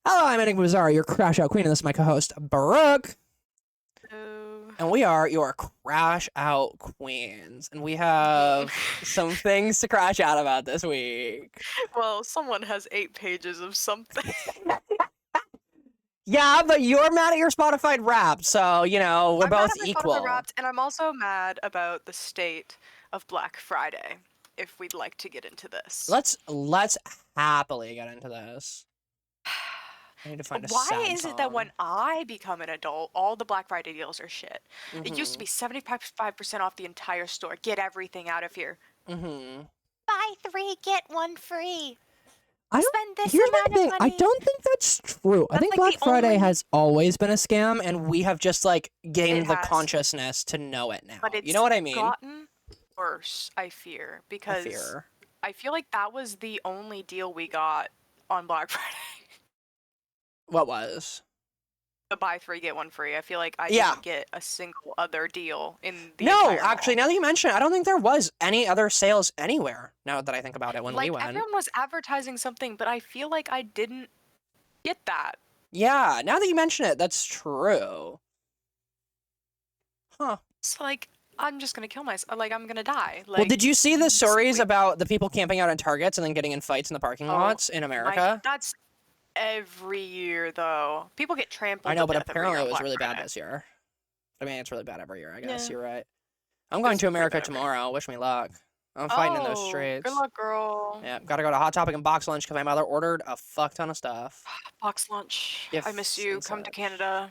Hello, I'm Eddie Bazaar, your Crashout queen, and this is my co-host, Brooke. Hello. And we are your Crash Out queens. And we have some things to crash out about this week. Well, someone has 8 pages of something. Yeah, but you're mad at your Spotify Wrapped, so, you know, we're I'm mad both at my equal. Spotify Wrapped, and I'm also mad about the state of Black Friday, if we'd like to get into this. Let's happily get into this. I need to find a Why sad is song. it that when I become an adult, all the Black Friday deals are shit? Mm-hmm. It used to be 75% off the entire store. Get everything out of here. Mm-hmm. Buy 3, get 1 free. Here's the thing. I don't think that's true. I think like Black Friday has always been a scam, and we have just like gained the consciousness to know it now. But it's you know what I mean? gotten worse, I fear, because I feel like that was the only deal we got on Black Friday. What was? The buy 3, get 1 free. I feel like I didn't get a single other deal in the No, entire actually, mall. now that you mention it, I don't think there was any other sales anywhere, now that I think about it, when we went. Everyone was advertising something, but I feel like I didn't get that. Yeah, now that you mention it, that's true. Huh. It's like, I'm just gonna kill myself. Like, I'm gonna die. Like, well, did you see the stories about the people camping out in Targets and then getting in fights in the parking lots in America? That's every year, though. People get trampled. I know, but to death apparently it was really Friday. bad this year. I mean, it's really bad every year, I guess. Yeah. You're right. I'm going to America tomorrow. Wish me luck. I'm fighting in those streets. Good luck, girl. Yeah, gotta go to Hot Topic and Box Lunch because my mother ordered a fuck ton of stuff. Box Lunch. I miss you. Come to Canada.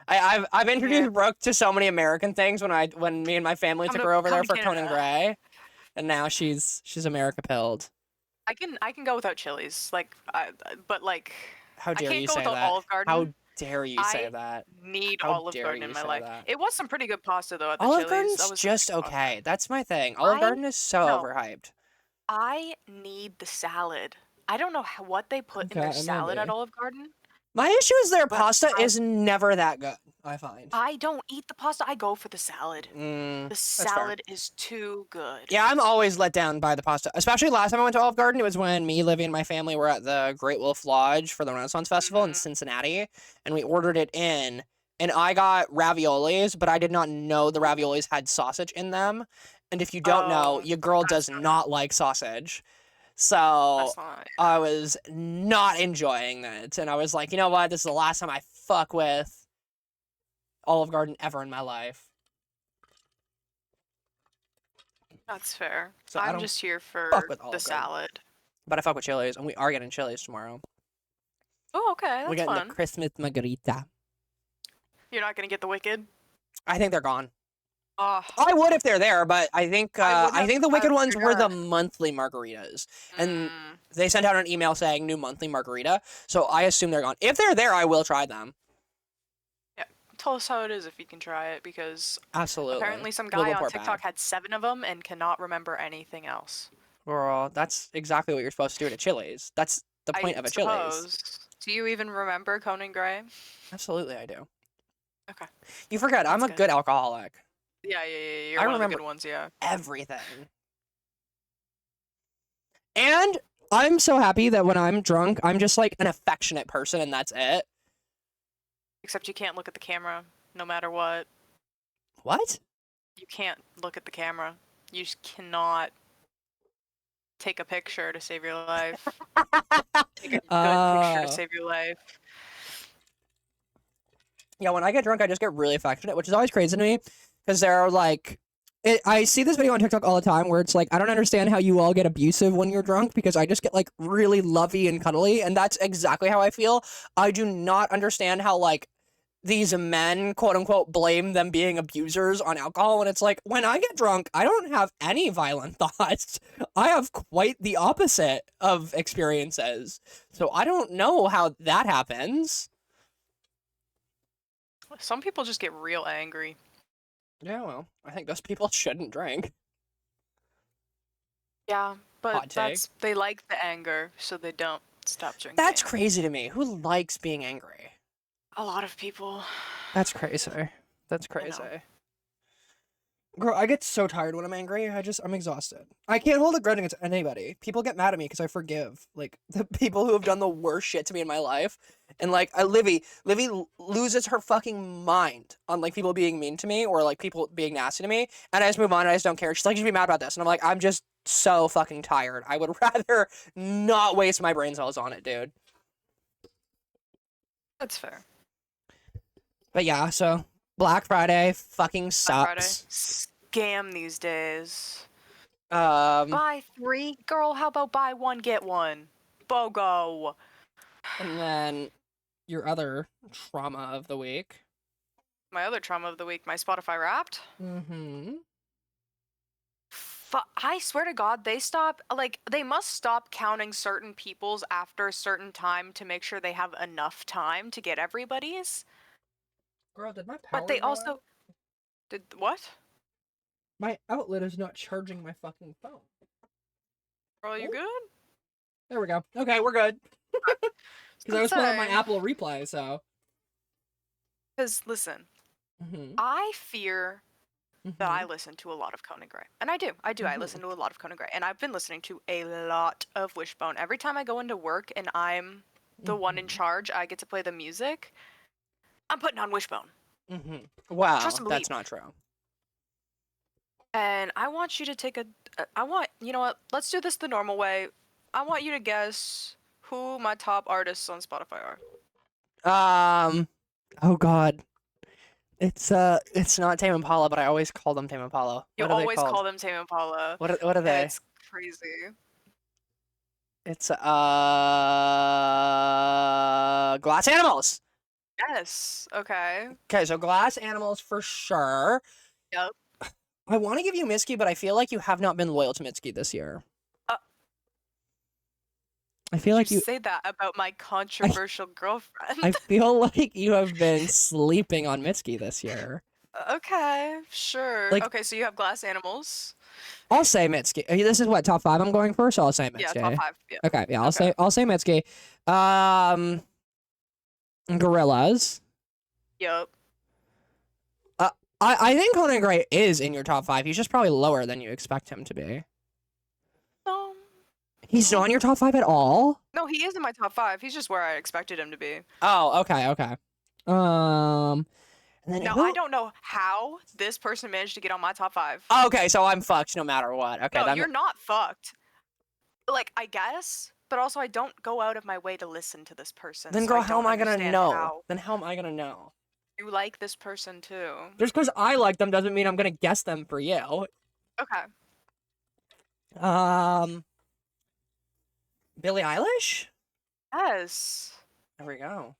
I've introduced Brooke to so many American things when me and my family took her over there for Conan Gray, and now she's America pilled. I can go without Chili's, but like. How dare you say that? I can't go without Olive Garden. How dare you say that? I need Olive Garden in my life. It was some pretty good pasta though at the Olive Chili's. Garden's just okay. That's my thing. Olive Garden is so overhyped. I need the salad. I don't know what they put in their salad at Olive Garden. My issue is their pasta is never that good, I find. I don't eat the pasta. I go for the salad. The salad is too good. Yeah, I'm always let down by the pasta. Especially last time I went to Olive Garden, it was when me, Livy, and my family were at the Great Wolf Lodge for the Renaissance Festival in Cincinnati, and we ordered it in, and I got raviolis, but I did not know the raviolis had sausage in them. And if you don't know, your girl does not like sausage. So I was not enjoying it, and I was like, you know what? This is the last time I fuck with Olive Garden ever in my life. That's fair. So I'm just here for the salad. But I fuck with Chili's, and we are getting Chili's tomorrow. Oh, okay. That's We're getting the Christmas margarita. You're not gonna get the Wicked? I think they're gone. I would if they're there, but I think the Wicked ones were the monthly margaritas, and they sent out an email saying new monthly margarita. So I assume they're gone. If they're there, I will try them. Yeah, tell us how it is if you can try it, because absolutely. Apparently, some guy on TikTok had 7 of them and cannot remember anything else. Girl, that's exactly what you're supposed to do at Chili's. That's the point of a Chili's. Do you even remember Conan Gray? Absolutely, I do. Okay. You forget, I'm a good alcoholic. Yeah, you're one of the good ones, yeah. Everything. And I'm so happy that when I'm drunk, I'm just like an affectionate person, and that's it. Except you can't look at the camera, no matter what. What? You can't look at the camera. You just cannot take a picture to save your life. Take a good picture to save your life. Yeah, when I get drunk, I just get really affectionate, which is always crazy to me. Because they're like, I see this video on TikTok all the time where it's like, I don't understand how you all get abusive when you're drunk, because I just get like really lovey and cuddly, and that's exactly how I feel. I do not understand how like these men, quote unquote, blame them being abusers on alcohol, and it's like, when I get drunk, I don't have any violent thoughts. I have quite the opposite of experiences. So I don't know how that happens. Some people just get real angry. Yeah, well, I think those people shouldn't drink. Yeah, but they like the anger, so they don't stop drinking. That's crazy to me. Who likes being angry? A lot of people. That's crazy. That's crazy. Girl, I get so tired when I'm angry. I'm exhausted. I can't hold a grudge against anybody. People get mad at me because I forgive. Like, the people who have done the worst shit to me in my life. And, like, Livy loses her fucking mind on, like, people being mean to me or, like, people being nasty to me. And I just move on and I just don't care. She's like, you should be mad about this. And I'm like, I'm just so fucking tired. I would rather not waste my brain cells on it, dude. That's fair. But yeah, so Black Friday fucking Black Friday. sucks. Scam these days. Um, Buy 3, girl. How about buy 1 get 1? BOGO. and then your other trauma of the week. My other trauma of the week, my Spotify Wrapped. Mm-hmm. I swear to God, they must stop counting certain people's after a certain time to make sure they have enough time to get everybody's. Girl, did my power But they go also out? did what? My outlet is not charging my fucking phone. Girl, you good? There we go. Okay, we're good. Because I was pulling up my Say. Apple replay, so. Because listen, Mm-hmm. I fear that I listen to a lot of Conan Gray. And I do. I listen to a lot of Conan Gray. And I've been listening to a lot of Wishbone. Every time I go into work and I'm the one in charge, I get to play the music, I'm putting on Wishbone. Mm-hmm. Wow, Trust and that's believe. not true. And I want you to take you know what? Let's do this the normal way. I want you to guess who my top artists on Spotify are. Oh God. It's not Tame Impala, but I always call them Tame Impala. You What are they always called? call them Tame Impala. What are they? It's crazy. It's Glass Animals. Yes. Okay. Okay, so Glass Animals for sure. Yep. I want to give you Mitski, but I feel like you have not been loyal to Mitski this year. I feel like you say that about my controversial girlfriend. I feel like you have been sleeping on Mitski this year. Okay, sure. Like- Okay, so you have Glass Animals. I'll say Mitski. This is what, top 5 I'm going for, so I'll say Mitski. Yeah, top 5. Yeah. Okay, yeah, Okay. I'll say Mitski. Gorillas. Yep. I think Conan Gray is in your top 5. He's just probably lower than you expect him to be. He's not in your top 5 at all? No, he is in my top 5. He's just where I expected him to be. Oh, okay. And then Now, I don't know how this person managed to get on my top 5. Okay, so I'm fucked no matter what. Okay, No, you're not fucked. Like, I guess, but also I don't go out of my way to listen to this person. Then, so girl, I how am I don't gonna understand know? how Then how am I gonna know? you like this person too. Just because I like them doesn't mean I'm gonna guess them for you. Okay. Billie Eilish? Yes. There we go.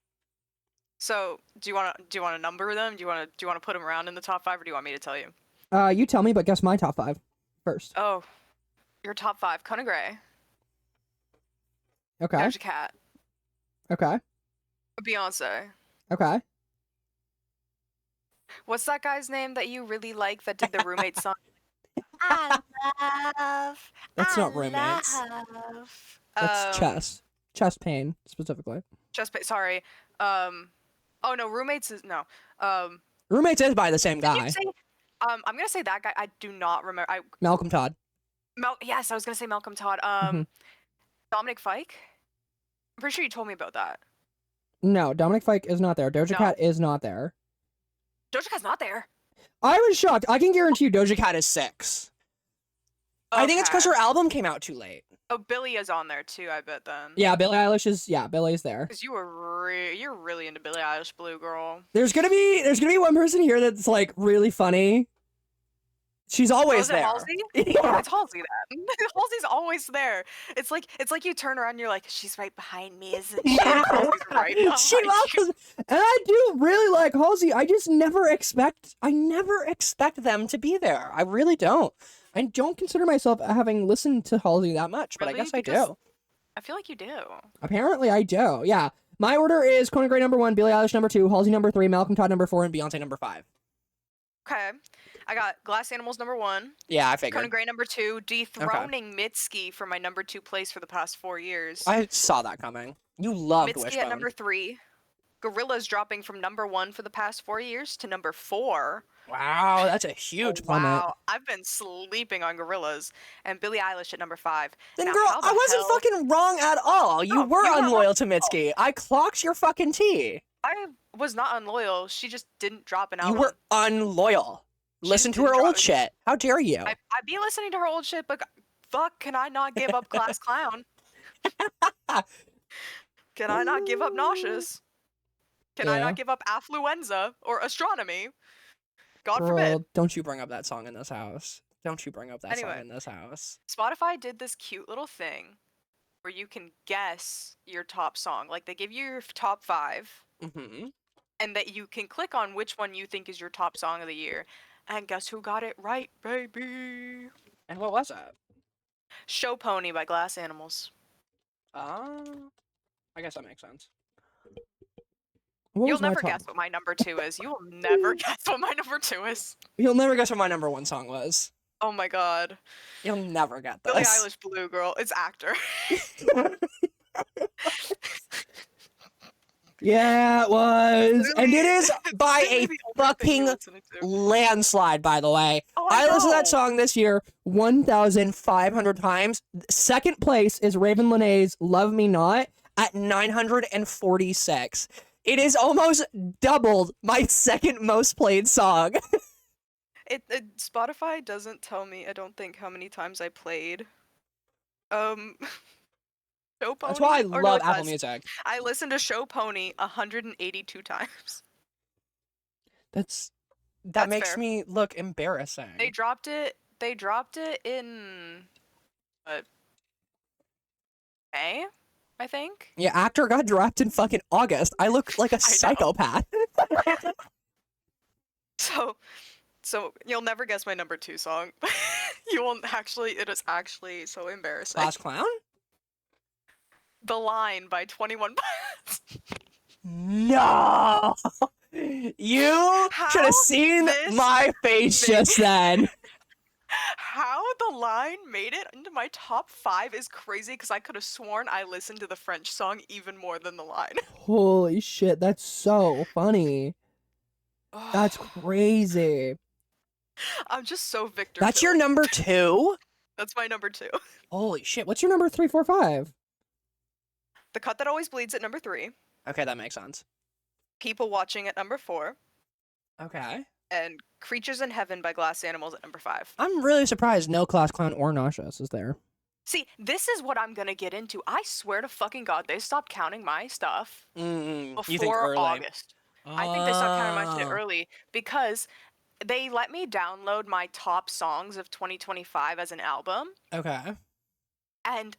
So, do you want to number them? Do you want to put them around in the top 5, or do you want me to tell you? You tell me, but guess my top 5 first. Oh, your top 5: Conan Gray, Okay. Doja Cat, Okay. Beyonce. Okay. What's that guy's name that you really like that did the Roommate song? I love. That's not Roommates. Love. That's chest pain specifically. Sorry. Oh no, Roommates is no. Roommates is by the same Did guy. you say, I'm gonna say that guy. I do not remember. Malcolm Todd. Yes, I was gonna say Malcolm Todd. Dominic Fike. I'm pretty sure you told me about that. No, Dominic Fike is not there. Doja No. Cat is not there. Doja Cat's not there. I was shocked. I can guarantee you Doja Cat is 6. I think it's because her album came out too late. Oh, Billie is on there too, I bet then. Yeah, Billie Eilish is. Yeah, Billie's there. Because you're really into Billie Eilish, blue girl. There's gonna be one person here that's like really funny. She's always is it there. Halsey? Yeah. It's Halsey then. Halsey's always there. It's like you turn around and you're like, she's right behind me, isn't she? Halsey's right behind She you. loves, and I do really like Halsey. I never expect them to be there. I really don't. I don't consider myself having listened to Halsey that much, but Really? I guess I Because do. I feel like you do. Apparently, I do. Yeah, my order is Conan Gray number 1, Billie Eilish number 2, Halsey number 3, Malcolm Todd number 4, and Beyonce number 5. Okay. I got Glass Animals number 1. Yeah, I figured. Conan Gray number 2, dethroning Mitski for my number 2 place for the past 4 years. I saw that coming. You loved Mitski Wishbone. at number 3. Gorillaz dropping from number 1 for the past 4 years to number 4. Wow, that's a huge plummet. Wow, I've been sleeping on Gorillaz, and Billie Eilish at number 5. Then, Now, girl, how the I wasn't hell? fucking wrong at all. You No, were you weren't wrong unloyal at to all. Mitski. I clocked your fucking tea. I was not unloyal. She just didn't drop an You album. were unloyal. She Listen just to her didn't old drop- shit. How dare you? I be listening to her old shit, but fuck, can I not give up Class Clown? Can I not give up Nauseous? Can I Yeah. not give up Affluenza or Astronomy? God Girl, forbid. don't you bring up that song in this house. Don't you bring up that song Anyway. in this house. Spotify did this cute little thing where you can guess your top song. Like, they give you your top 5, Mm-hmm. and that you can click on which one you think is your top song of the year. And guess who got it right, baby? And what was that? Show Pony by Glass Animals. I guess that makes sense. You'll never guess what my number 2 is. You will never guess what my number 2 is. You'll never guess what my number 1 song was. Oh my god. You'll never get this. Billie Eilish Blue, girl. It's Actor. Yeah, it was. And it is by a the only thing you're fucking listening to. landslide, by the way. Oh, I listened to know. that song this year 1,500 times. Second place is Raven Lenae's Love Me Not at 946. It is almost doubled my second most played song. It Spotify doesn't tell me, I don't think, how many times I played. Show Pony. That's why I Or no, love it Apple does. Music. I listened to Show Pony 182 times. That That's makes fair. me look embarrassing. They dropped it in May, I think. Yeah, Actor got dropped in fucking August. I look like a psychopath. So you'll never guess my number 2 song. You won't actually. It is actually so embarrassing. Class Clown? The Line by 21 Pilots. No! You should have seen this my face made- just then. How The Line made it into my top 5 is crazy, because I could have sworn I listened to the French song even more than The Line. Holy shit, that's so funny. That's crazy. I'm just so Victor. That's your number 2? That's my number 2. Holy shit, what's your number 3, 4, 5? The Cut That Always Bleeds at number 3. Okay, that makes sense. People Watching at number 4. Okay. And Creatures in Heaven by Glass Animals at number 5. I'm really surprised no Class Clown or Nauseous is there. See, this is what I'm gonna get into. I swear to fucking God, they stopped counting my stuff You think before early? August. I think they stopped counting my shit Oh. early because they let me download my top songs of 2025 as an album, Okay. and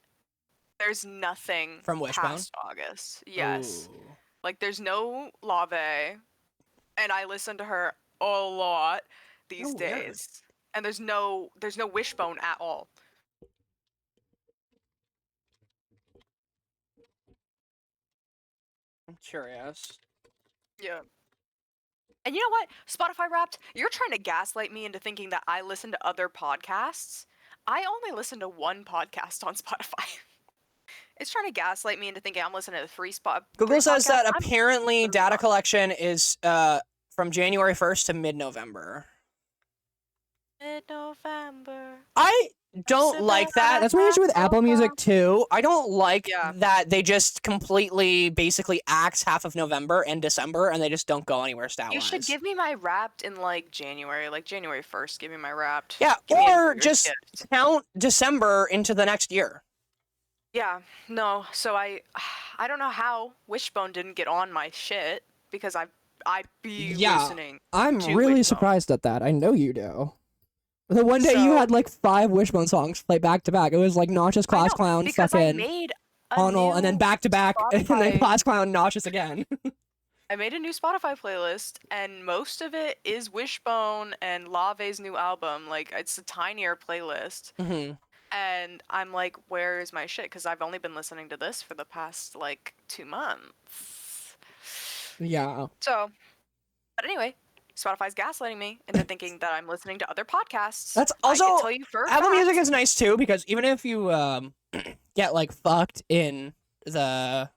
there's nothing From Wishbone? past August. Yes. Ooh. Like, there's no Lave, and I listen to her a lot these Oh, weird. days. And there's no Wishbone at all. I'm curious. Yeah. And you know what? Spotify Wrapped, you're trying to gaslight me into thinking that I listen to other podcasts. I only listen to one podcast on Spotify. It's trying to gaslight me into thinking I'm listening to 3 Google says that podcasts. apparently I'm data not. collection is from January 1st to mid-November. Mid-November. I don't like that. That's my issue with Apple Music too. I don't like Yeah. that they just completely basically axe half of November and December and they just don't go anywhere stat-wise. You should give me my Wrapped in like January 1st. Give me my Wrapped. Yeah, Give me a or New Year's just gift. count December into the next year. Yeah, no. So I don't know how Wishbone didn't get on my shit because I be Yeah, listening. I'm to really Wishbone. surprised at that. I know you do. The one day you So- had like 5 Wishbone songs play back to back. It was like Nauseous, I Class know, Clown, because I fucking made a Honel, and then new back to back, and then Spotify- Class Clown, Nauseous again. I made a new Spotify playlist, and most of it is Wishbone and Lave's new album. Like, it's a tinier playlist. hmm And I'm like, where is my shit? Because I've only been listening to this for the past, like, 2 months. Yeah. So, but anyway, Spotify's gaslighting me into thinking that I'm listening to other podcasts. That's I also- can tell you for a Apple fact- Music is nice too because even if you get like fucked in the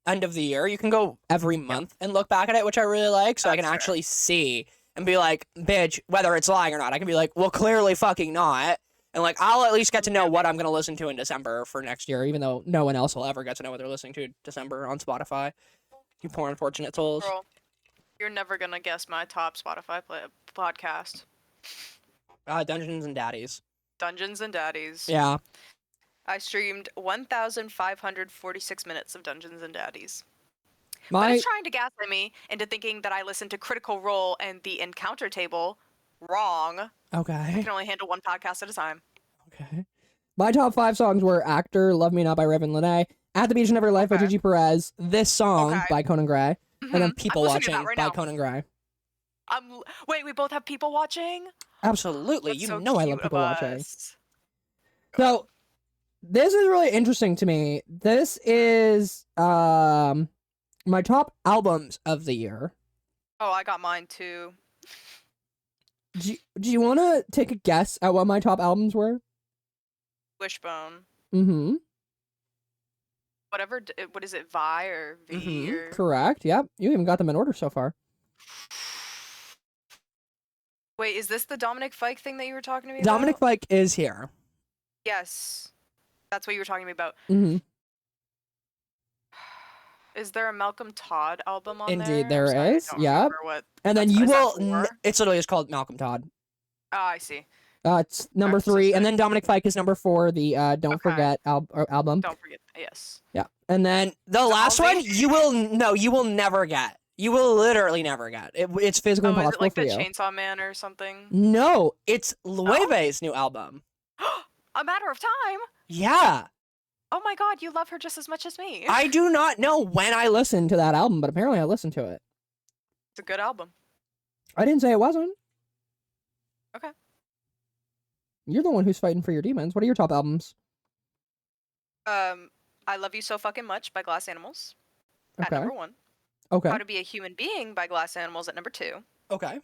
end of the year, you can go every month and look back at it, which I really like. So I That's can fair. actually see and be like, bitch, whether it's lying or not. I can be like, well, clearly fucking not. And like, I'll at least get to know what I'm gonna listen to in December for next year, even though no one else will ever get to know what they're listening to in December on Spotify. You poor unfortunate souls. Girl, you're never gonna guess my top Spotify podcast. Dungeons and Daddies. Dungeons and Daddies. Yeah. I streamed 1,546 minutes of Dungeons and Daddies. But My it's trying to gaslight me into thinking that I listened to Critical Role and the Encounter Table. Wrong. I okay. can only handle one podcast at a time. Okay. My top 5 songs were Actor, Love Me Not by Raven Lene, At the Beach of Every Life by Okay. Gigi Perez, This Song Okay. by Conan Gray, and then Mhm. People I'm listening to Watching that right by now. Conan Gray. Wait, we both have people watching? Absolutely. That's You so know I love cute of People Watching. us. So, this is really interesting to me. This is my top albums of the year. Oh, I got mine too. Do you want to take a guess at what my top albums were? Wishbone. Mm-hmm. Whatever. What is it? Vi or V or? Correct. Yep. You even got them in order so far. Wait, is this the Dominic Fike thing that you were talking to me Dominic about? Fike is here. Yes. That's what you were talking to me about. Mm-hmm. Is there a Malcolm Todd album on there? Indeed, there I'm sorry, is. I don't Yep. remember what. And then Is you that will. 4? It's literally just called Malcolm Todd. Oh, I see. It's number Alright, so 3, and 6. then Dominic Fike is number 4. The Don't Okay. Forget album. Don't forget. Yes. Yeah, and then the last one you will never get. You will literally never get. It's physically Oh, is it impossible like for the you. Chainsaw Man or something? No, it's Lueve's new album. A Matter of Time. Yeah, Oh my God, you love her just as much as me. I do not know when I listened to that album, but apparently I listened to it. It's a good album. I didn't say it wasn't. Okay. You're the one who's fighting for your demons. What are your top albums? I Love You So Fucking Much by Glass Animals at Okay. number 1. Okay. How to Be a Human Being by Glass Animals at number 2. Okay.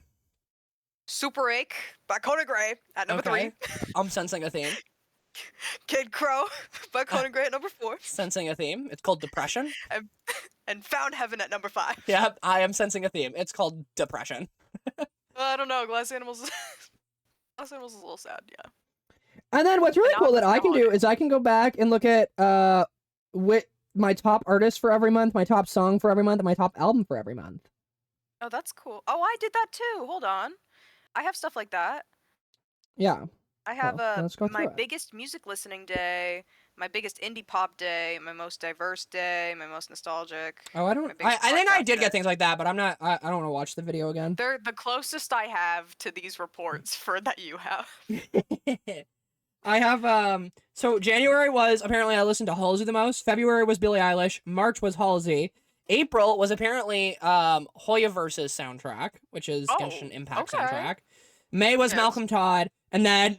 Super Ache by Conan Gray at number 3. I'm sensing a theme. Kid Crow by Conan Gray at number 4. Sensing a theme. It's called depression. And Found Heaven at number 5. Yep, I am sensing a theme. It's called depression. I don't know. Glass Animals. Glass Animals is a little sad. Yeah. And then what's really And now cool that it's I can gone. do is I can go back and look at with my top artist for every month, my top song for every month, and my top album for every month. Oh, that's cool. Oh, I did that too. Hold on. I have stuff like that. Yeah. I have Well, let's go my through it. biggest music listening day, my biggest indie pop day, my most diverse day, my most nostalgic. Oh, I don't. My biggest I think I podcast did day. get things like that, but I'm not. I don't want to watch the video again. They're the closest I have to these reports for that you have. I have So January was apparently I listened to Halsey the most. February was Billie Eilish. March was Halsey. April was apparently Hoyaverse's soundtrack, which is Genshin Impact okay. soundtrack. May was Yes. Malcolm Todd, and then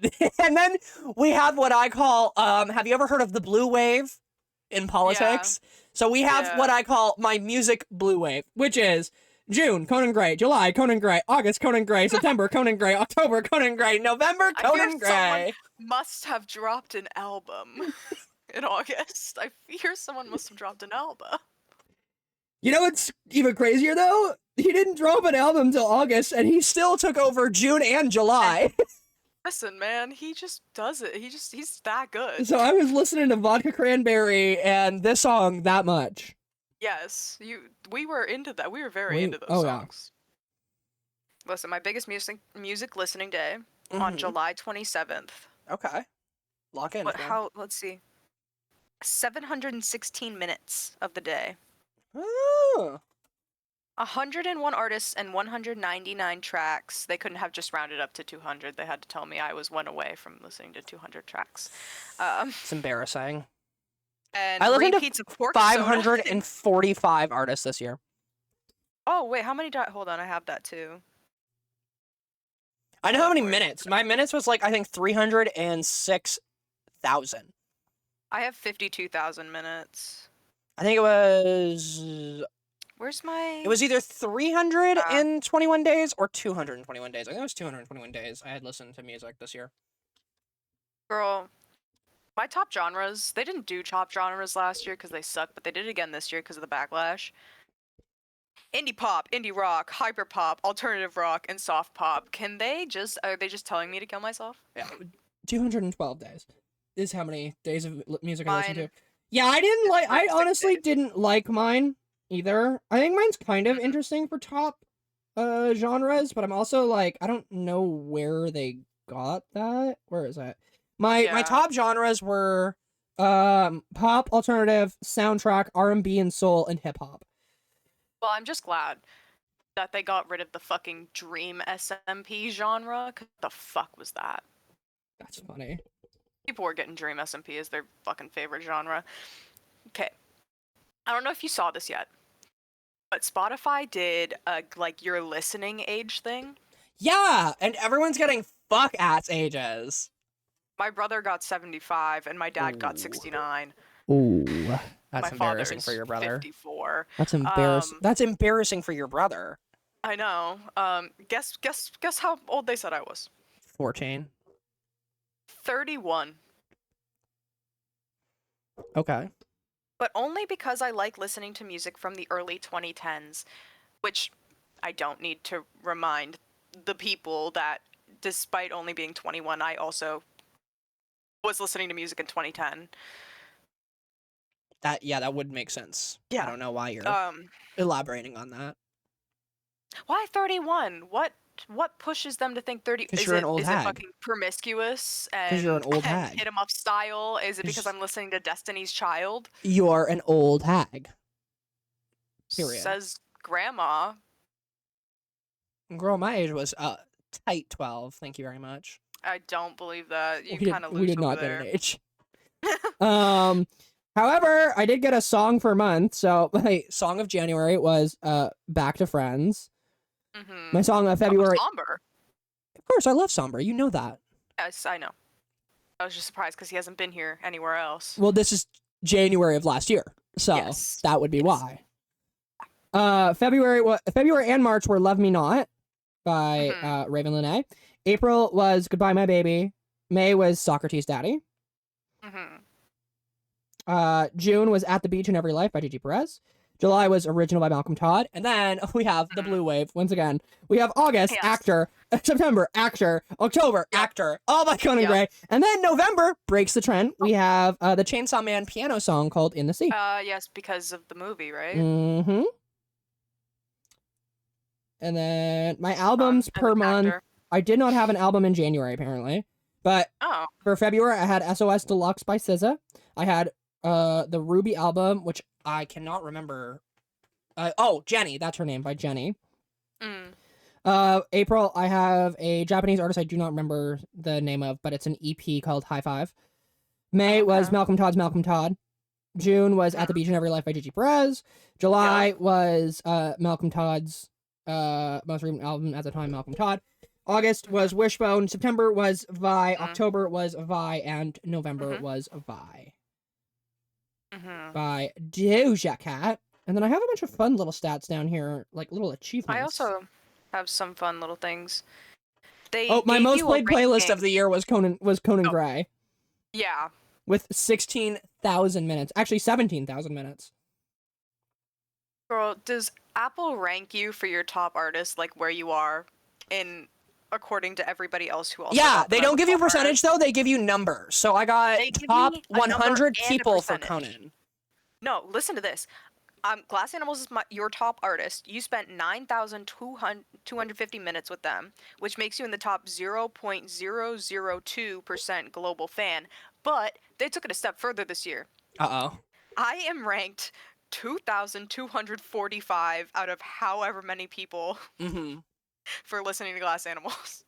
we have what I call have you ever heard of the blue wave in politics? So we have what I call my music blue wave, which is June, Conan Gray, July, Conan Gray, August, Conan Gray, September, Conan Gray, October, Conan Gray, November, I Conan hear Gray. someone must have dropped an album in August. I fear someone must have dropped an album. You know what's even crazier though? He didn't drop an album till August, and he still took over June and July. Listen, man, he just does it. He's that good. So I was listening to Vodka Cranberry and this song that much. Yes, we were into that. We were very into those oh, yeah. songs. Listen, my biggest music listening day on Mhm. July 27th. Okay. Lock in. Let's see. 716 minutes of the day. Oh. 101 artists and 199 tracks. They couldn't have just rounded up to 200. They had to tell me I was one away from listening to 200 tracks. It's embarrassing. And I listened repeats of Pork Soda. 545 artists this year. Oh, wait, how many? Hold on, I have that too. I know how many Lord. minutes. My minutes was like I think 306,000. I have 52,000 minutes. I think it was. Where's my? It was either 321 days or 221 days. I think it was 221 days I had listened to music this year. Girl, my top genres. They didn't do top genres last year because they suck, but they did it again this year because of the backlash. indie pop, indie rock, hyper pop, alternative rock, and soft pop. Are they just telling me to kill myself? Yeah, 212 days is how many days of music I listen to. Mine Yeah, is I 36 honestly days. didn't like mine either. I think mine's kind of Mhm. interesting for top genres, but I'm also like, I don't know where they got that. Where is that? My Yeah. top genres were pop, alternative, soundtrack, R&B and soul, and hip hop. Well, I'm just glad that they got rid of the fucking dream SMP genre. 'Cause the fuck was that? That's funny. People were getting dream SMP as their fucking favorite genre. Okay. I don't know if you saw this yet, but Spotify did a like your listening age thing. Yeah, and everyone's getting fuck ass ages. My brother got 75 and my dad got Ooh. 69. Ooh, that's My father embarrassing is for your brother. 54. That's embarrassing. That's embarrassing for your brother. I know. Guess how old they said I was. 14. 31. Okay. But only because I like listening to music from the early 2010s, which I don't need to remind the people that despite only being 21, I also was listening to music in 2010. That would make sense. Yeah. I don't know why you're elaborating on that. Why 31? What pushes them to think 30? Because you're an old Is hag. it fucking promiscuous 'Cause you're an old and hag. hit 'em up style? Is it because 'Cause I'm listening to Destiny's Child? You're an old hag. Period. Says grandma. Girl, my age was tight 12. Thank you very much. I don't believe that. You We kind of we lose did over not get there. an age. However, I did get a song for a month. So my song of January was Back to Friends. Mm-hmm. My song of February. Somber. Of course, I love Somber. You know that. Yes, I know. I was just surprised because he hasn't been here anywhere else. Well, this is January of last year, so Yes. that would be Yes. why. February and March were "Love Me Not" by Raven Lene. April was "Goodbye My Baby." May was "Socrates Daddy." June was "At the Beach in Every Life" by Gigi Perez. July was "Original" by Malcolm Todd. And then we have the Blue Wave once again. We have August, Yes. Actor. September, Actor. October, Yep. Actor. All by Conan Yep. Gray. And then November breaks the trend. We have the Chainsaw Man piano song called "In the Sea." Yes, because of the movie, right? Mm-hmm. And then my albums per month. I did not have an album in January, apparently. But for February, I had SOS Deluxe by SZA. I had the Ruby album, which I cannot remember. Jenny. That's her name, by Jenny. April, I have a Japanese artist I do not remember the name of, but it's an EP called High Five. May was Malcolm Todd's Malcolm Todd. June was At the Beach in Every Life by Gigi Perez. July was Malcolm Todd's most recent album at the time, Malcolm Todd. August was Wishbone. September was Vi. October was Vi. And November was Vi. By Doja Cat. And then I have a bunch of fun little stats down here, like little achievements. I also have some fun little things. My most played playlist of the year was Conan Gray. Yeah. With 16,000 minutes. Actually, 17,000 minutes. Girl, does Apple rank you for your top artist, like where you are in according to everybody else who also Yeah, they don't give you percentage though, they give you numbers. So I got top 100 people for Conan. No, listen to this. Glass Animals is your top artist. You spent 9,250 minutes with them, which makes you in the top 0.002% global fan. But they took it a step further this year. Uh-oh. I am ranked 2,245 out of however many people for listening to Glass Animals.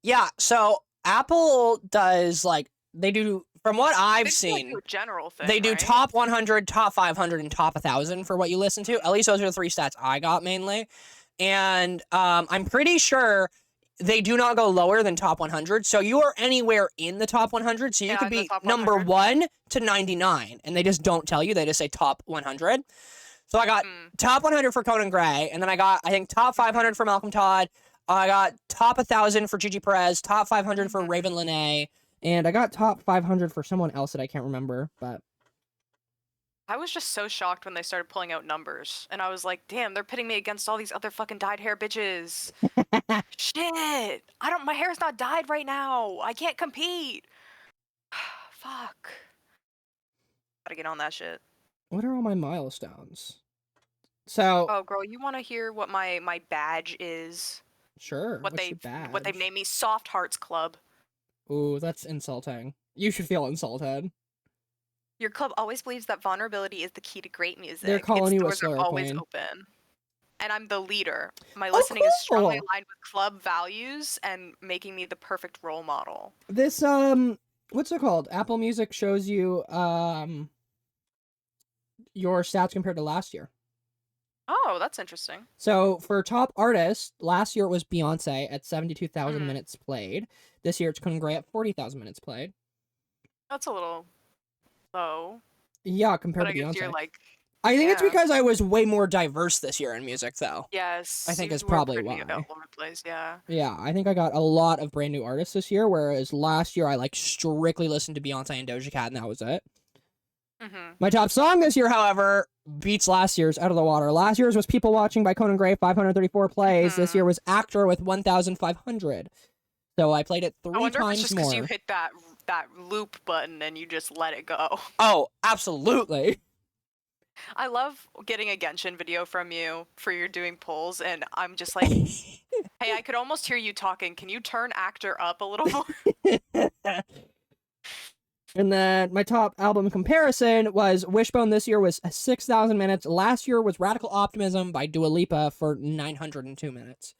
Yeah, so Apple does, like, they do, from what I've seen, do a general thing, they do right? top 100, top 500, and top 1,000 for what you listen to. At least those are the three stats I got mainly. And I'm pretty sure they do not go lower than top 100. So you are anywhere in the top 100. So you could be number 1 to 99. And they just don't tell you. They just say top 100. So I got top 100 for Conan Gray. And then I got, I think, top 500 for Malcolm Todd. I got top 1,000 for Gigi Perez. Top 500 for Raven Lene. And I got top 500 for someone else that I can't remember. But I was just so shocked when they started pulling out numbers, and I was like, damn, they're pitting me against all these other fucking dyed hair bitches. Shit! My hair's not dyed right now. I can't compete. Fuck. Gotta get on that shit. What are all my milestones? So, Oh, girl, you want to hear what my badge is? sure. What What's your they've badge? named me Soft Hearts Club. Ooh, that's insulting. You should feel insulted. Your club always believes that vulnerability is the key to great music. They're calling Its you a doors are slur always queen. open. And I'm the leader. My Oh, listening is strongly cool! aligned with club values and making me the perfect role model. This, what's it called? Apple Music shows you, your stats compared to last year. Oh, that's interesting. So for top artist, last year it was Beyonce at 72,000 minutes played. This year it's Conan Gray at 40,000 minutes played. That's a little low. Yeah, compared But to I guess Beyonce. you're like, I think it's yeah. because I was way more diverse this year in music, though. Yes. I think you it's were probably pretty why. all over the place, yeah. Yeah, I think I got a lot of brand new artists this year, whereas last year I like strictly listened to Beyonce and Doja Cat, and that was it. My top song this year, however, beats last year's out of the water. Last year's was People Watching by Conan Gray, 534 plays. This year was Actor with 1,500. So I played it 3 times more. I wonder if it's just because you hit that loop button and you just let it go. Oh, absolutely. I love getting a Genshin video from you for your doing polls, and I'm just like, hey, I could almost hear you talking. Can you turn Actor up a little more? And then my top album comparison was Wishbone this year was 6,000 minutes. Last year was Radical Optimism by Dua Lipa for 902 minutes.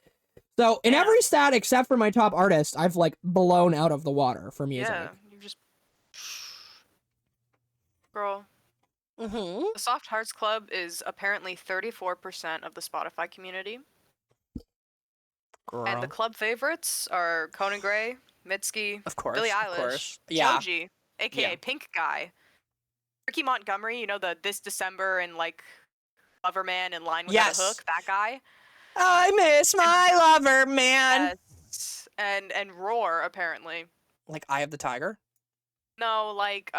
So in every stat except for my top artist, I've like blown out of the water for music. Yeah, you just... Girl. Mm-hmm. The Soft Hearts Club is apparently 34% of the Spotify community. Girl. And the club favorites are Conan Gray, Mitski, Of course, Billie of Eilish, course. Yeah. Joji, aka Yeah. Pink Guy, Ricky Montgomery, you know, the This December and like Loverman in Line Without a Hook, that guy. I miss my lover, man. Yes. And Roar, apparently. Like Eye of the Tiger? No, like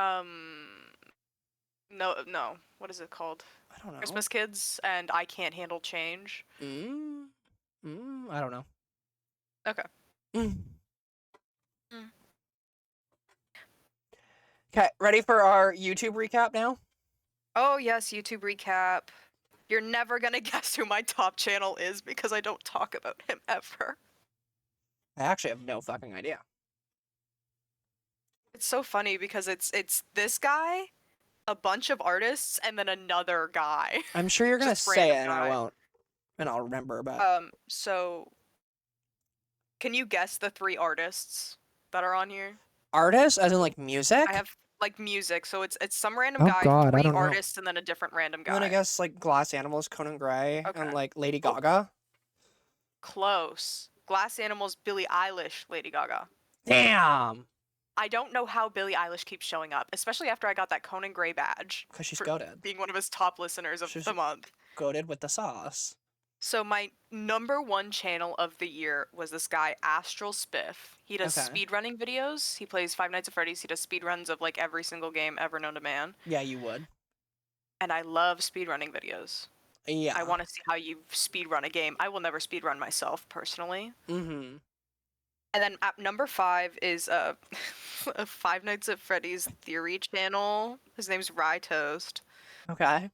no, what is it called? I don't know. Christmas Kids and I Can't Handle Change. I don't know. Okay. Okay, ready for our YouTube recap now? Oh yes, YouTube recap. You're never gonna guess who my top channel is because I don't talk about him ever. I actually have no fucking idea. It's so funny because it's this guy, a bunch of artists, and then another guy. I'm sure you're gonna Just say it random and I guy. won't. And I'll remember, but... So... Can you guess the 3 artists that are on here? Artists? As in, like, music? I have, like, music, so it's some random Oh guy, God, I 3 don't know. artists, and then a different random guy. I'm gonna guess, like, Glass Animals, Conan Gray, Okay. and, like, Lady Gaga. Close. Glass Animals, Billie Eilish, Lady Gaga. Damn! I don't know how Billie Eilish keeps showing up, especially after I got that Conan Gray badge. Because she's for goated. being one of his top listeners of the month. Goated with the sauce. So my number 1 channel of the year was this guy, Astral Spiff. He does speedrunning videos. He plays Five Nights at Freddy's. He does speedruns of like every single game ever known to man. Yeah, you would. And I love speedrunning videos. Yeah. I want to see how you speedrun a game. I will never speedrun myself, personally. Mm-hmm. And then at number 5 is a Five Nights at Freddy's theory channel. His name's Rye Toast. Okay.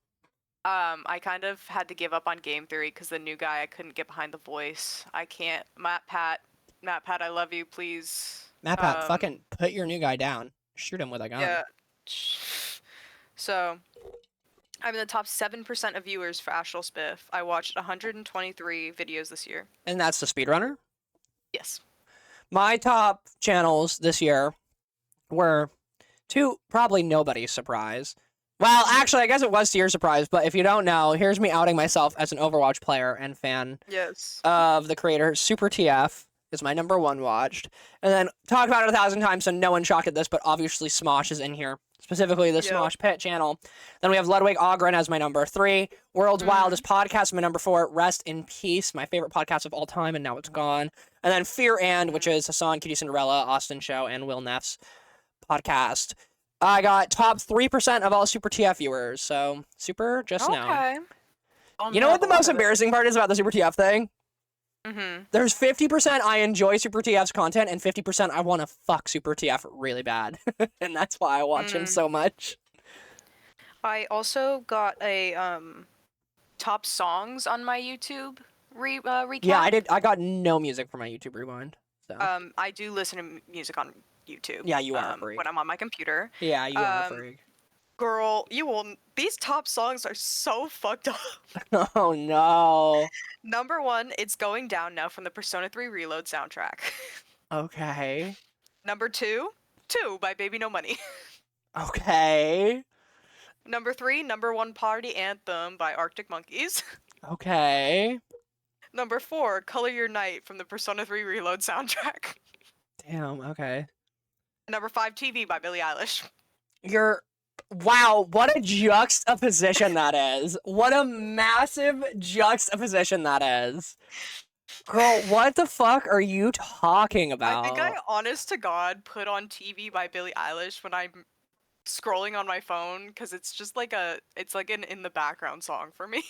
I kind of had to give up on game theory because the new guy, I couldn't get behind the voice. I can't. Matt Pat, I love you, please. Matt Pat, fucking put your new guy down. Shoot him with a gun. Yeah. So, I'm in the top 7% of viewers for Astral Spiff. I watched 123 videos this year. And that's the speedrunner? Yes. My top channels this year were, to probably nobody's surprise. Well, actually, I guess it was to your surprise, but if you don't know, here's me outing myself as an Overwatch player and fan of the creator. Super TF is my number 1 watched. And then, talked about it 1,000 times, so no one's shocked at this, but obviously Smosh is in here. Specifically, the Smosh Pit channel. Then we have Ludwig Ogren as my number 3. World's Wildest Podcast, my number 4. Rest in Peace, my favorite podcast of all time, and now it's gone. And then Fear And, which is Hassan, Kitty Cinderella, Austin Show, and Will Neff's podcast. I got top 3% of all Super TF viewers. So Super just now. Okay. You know what the most embarrassing part is about the Super TF thing? Mm-hmm. There's 50% I enjoy Super TF's content and 50% I want to fuck Super TF really bad. And that's why I watch him so much. I also got a top songs on my YouTube recap. Yeah, I got no music for my YouTube rewind. So. I do listen to music on YouTube. Yeah, you are a freak. When I'm on my computer. Yeah, you are a freak. Girl, these top songs are so fucked up. Oh no. Number 1, It's Going Down Now from the Persona 3 Reload soundtrack. Okay. Number 2, 2 by Baby No Money. Okay. Number 3, Number 1 Party Anthem by Arctic Monkeys. Okay. Number 4, Color Your Night from the Persona 3 Reload soundtrack. Damn, okay. Number 5, TV by Billie Eilish. Wow, what a juxtaposition that is. What a massive juxtaposition that is. Girl, what the fuck are you talking about? I think I, honest to God, put on TV by Billie Eilish when I'm scrolling on my phone, because it's just like it's like an in the background song for me.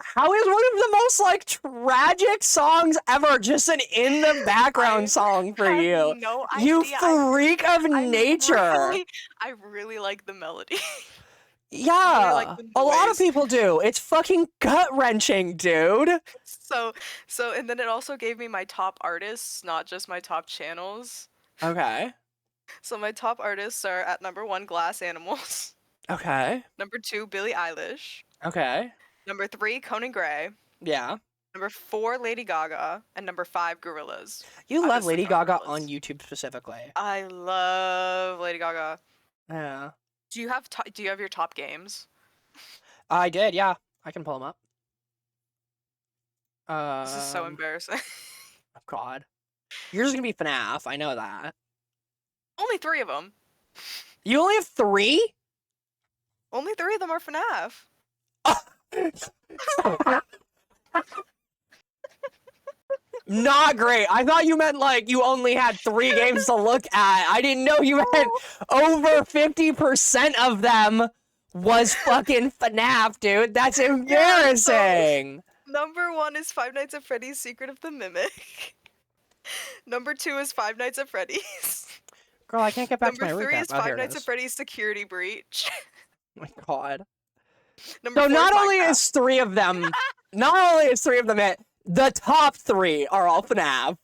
How is one of the most, like, tragic songs ever just an in the background song for you? No You idea. freak of nature. I really like the melody. Yeah, really like a lot of people do. It's fucking gut-wrenching, dude. So, and then it also gave me my top artists, not just my top channels. Okay. So my top artists are at number 1, Glass Animals. Okay. Number 2, Billie Eilish. Okay. Number 3, Conan Gray. Yeah. Number 4, Lady Gaga. And number 5, Gorillaz. You love Lady Gaga Gorillaz. on YouTube specifically. I love Lady Gaga. Yeah. Do you have your top games? I did, yeah. I can pull them up. This is so embarrassing. Oh God. Yours is gonna be FNAF. I know that. Only 3 of them. You only have 3? Only 3 of them are FNAF. Not great. I thought you meant like you only had 3 games to look at. I didn't know you meant over 50% of them was fucking FNAF, dude. That's embarrassing. Yeah, so number 1 is Five Nights at Freddy's Secret of the Mimic. Number 2 is Five Nights at Freddy's. Girl, I can't get back to my recap. Number 3 is Oh, Five Nights at Freddy's Security Breach. Oh my God. Number So 4 not is only Minecraft. is 3 of them, not only is 3 of them it, the top 3 are all FNAF.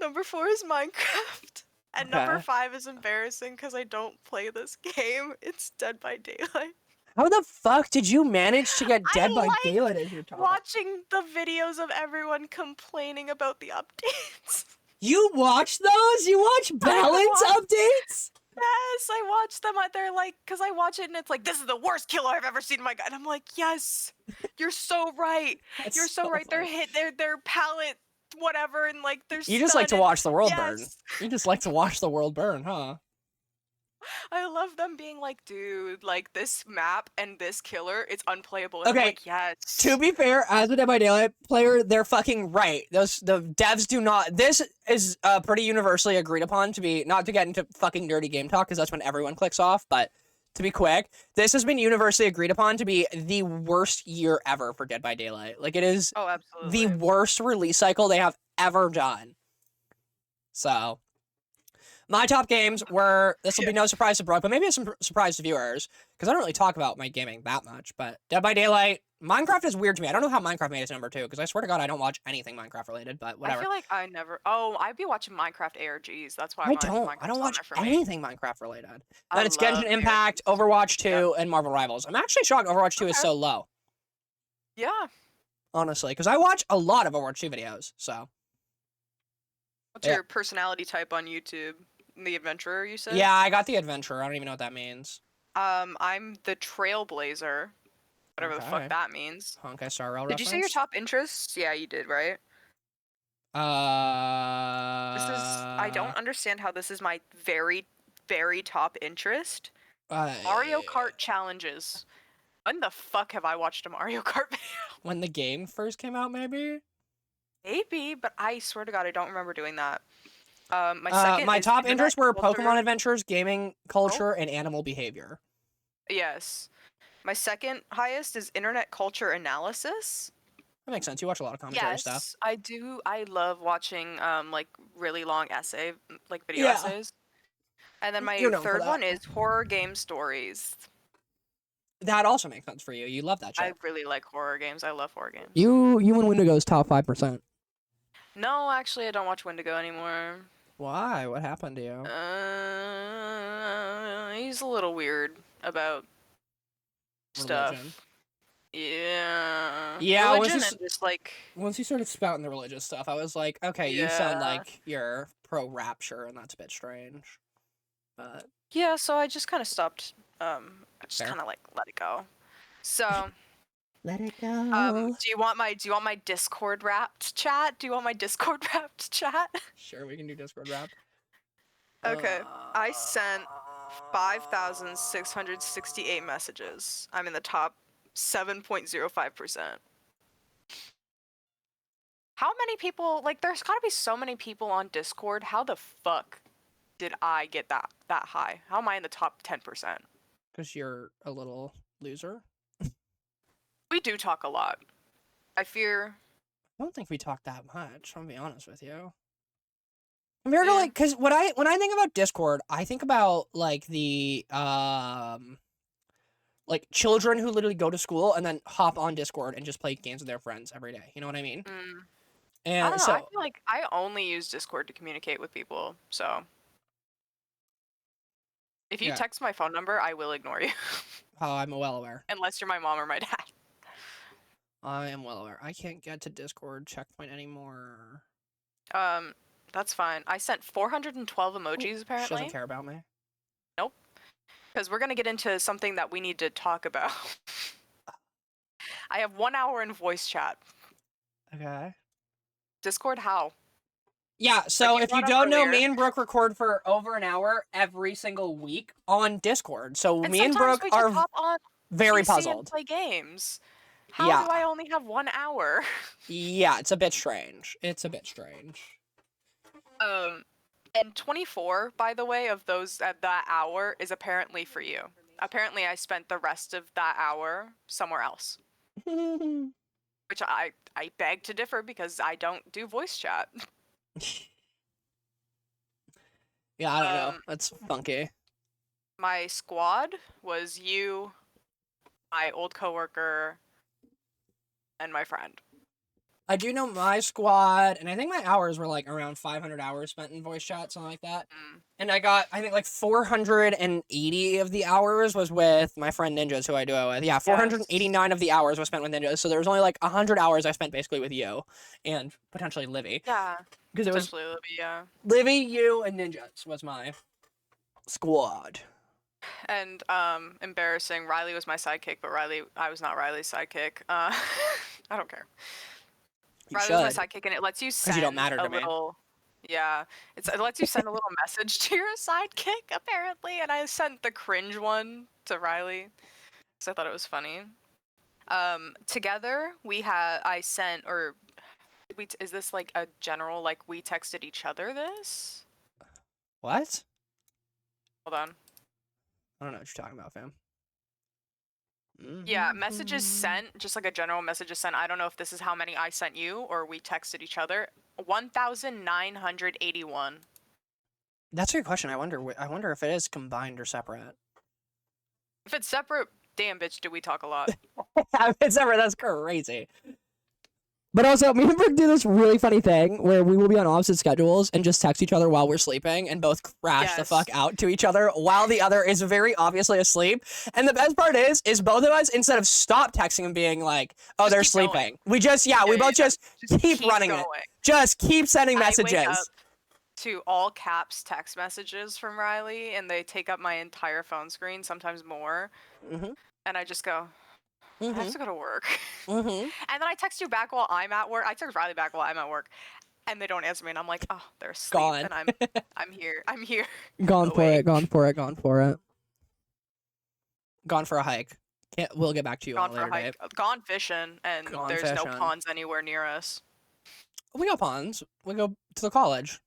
Number 4 is Minecraft. And number 5 is embarrassing because I don't play this game. It's Dead by Daylight. How the fuck did you manage to get Dead by Daylight as your top? Watching the videos of everyone complaining about the updates. You watch those? You watch balance updates? Yes, I watch them. They're like, because I watch it and it's like, this is the worst killer I've ever seen in my god. And I'm like, yes, you're so right. You're so right. Their palette, whatever, and like there's. You just like to watch the world burn. Yes. You just like to watch the world burn, huh? I love them being like, dude, like this map and this killer, it's unplayable. And Okay, I'm like, yes. To be fair, as a Dead by Daylight player, they're fucking right. The devs do not. This is pretty universally agreed upon to be, not to get into fucking dirty game talk because that's when everyone clicks off. But to be quick, this has been universally agreed upon to be the worst year ever for Dead by Daylight. Like it is absolutely the worst release cycle they have ever done. So. My top games were, this will be no surprise to Brooke, but maybe some surprise to viewers, because I don't really talk about my gaming that much, but Dead by Daylight, Minecraft is weird to me. I don't know how Minecraft made its number 2, because I swear to God I don't watch anything Minecraft related, but whatever. I feel like I never, I'd be watching Minecraft ARGs, that's why I don't watch anything Minecraft related. Then it's Genshin Impact, ARGs. Overwatch 2, and Marvel Rivals. I'm actually shocked Overwatch 2 is so low. Yeah. Honestly, because I watch a lot of Overwatch 2 videos, so. What's your personality type on YouTube? The adventurer, you said? Yeah, I got the adventurer. I don't even know what that means. I'm the trailblazer. Whatever the fuck that means. Honkai Star Rail Did you say your top interests? Yeah, you did, right? I don't understand how this is my very, very top interest. Mario Kart challenges. When the fuck have I watched a Mario Kart video? When the game first came out, maybe? Maybe, but I swear to God, I don't remember doing that. My second My is top internet interests were culture. Pokemon adventures, gaming culture, and animal behavior. Yes. My second highest is internet culture analysis. That makes sense. You watch a lot of commentary stuff. Yes, I do. I love watching like really long like video Yeah. essays. And then You're my known for third one that. is horror game stories. That also makes sense for you. You love that I shit. really like horror games. I love horror games. You and Wendigo's top 5%. No, actually, I don't watch Wendigo anymore. Why? What happened to you? He's a little weird about Religion. stuff. Yeah. Yeah, Religion and just like once you started spouting the religious stuff, I was like, okay, you sound like you're pro rapture, and that's a bit strange. But yeah, so I just kind of stopped. I just Fair. kind of like let it go. So let it go. do you want my Discord wrapped chat? Do you want my Discord wrapped chat? Sure, we can do Discord rap. Okay. I sent 5,668 messages. I'm in the top 7.05%. How many people, like, there's gotta be so many people on Discord. How the fuck did I get that high? How am I in the top 10%? Because you're a little loser. We do talk a lot. I fear. I don't think we talk that much. I'm gonna be honest with you. Compared to like, because when I think about Discord, I think about like the like children who literally go to school and then hop on Discord and just play games with their friends every day. You know what I mean? And I don't know. so I feel like I only use Discord to communicate with people. So if you text my phone number, I will ignore you. Oh, I'm well aware. Unless you're my mom or my dad. I am well aware. I can't get to Discord checkpoint anymore. That's fine. I sent 412 emojis apparently. She doesn't care about me. Nope. Because we're gonna get into something that we need to talk about. I have 1 hour in voice chat. Okay. Discord, how? Yeah, so like if you don't know, me and Brooke record for over an hour every single week on Discord. So and me and Brooke are very puzzled. And play games. How do I only have 1 hour? Yeah, it's a bit strange. It's a bit strange. And 24, by the way, of those at that hour is apparently for you. Apparently, I spent the rest of that hour somewhere else. Which I beg to differ because I don't do voice chat. Yeah, I don't know. That's funky. My squad was you, my old coworker, and my friend. I do know my squad, and I think my hours were like around 500 hours spent in voice chat, something like that. And I got, I think like 480 of the hours was with my friend Ninjas, who I do it with. Yeah, 489 of the hours was spent with Ninjas. So there was only like 100 hours I spent basically with you and potentially Livy. Yeah, because it was Livy, yeah. Livy, you, and Ninjas was my squad. And embarrassing, Riley was my sidekick, but I was not Riley's sidekick. I don't care. Riley was my sidekick, and it lets you send you don't matter to a little. Yeah, it lets you send a little message to your sidekick apparently, and I sent the cringe one to Riley, because I thought it was funny. Together I sent, or is this like a general, like we texted each other this? What? Hold on. I don't know what you're talking about, fam. Yeah, messages sent, just like a general messages sent. I don't know if this is how many I sent you or we texted each other. 1,981. That's a good question. I wonder if it is combined or separate. If it's separate, damn bitch, do we talk a lot. If it's separate, that's crazy. But also, me and Brooke do this really funny thing where we will be on opposite schedules and just text each other while we're sleeping and both crash the fuck out to each other while the other is very obviously asleep. And the best part is both of us, instead of stop texting and being like, oh, they're sleeping, going. We just, we both just keep running going. It. Just keep sending messages. I wake up to all caps text messages from Riley, and they take up my entire phone screen, sometimes more. And I just go, I have to go to work. And then I text you back while I'm at work. I text Riley back while I'm at work. And they don't answer me. And I'm like, oh, they're asleep. Gone. And I'm here. Gone for it. Gone for it. Gone for it. Gone for a hike. We'll get back to you on a later date. Gone fishing. And there's no ponds anywhere near us. We go ponds. We go to the college.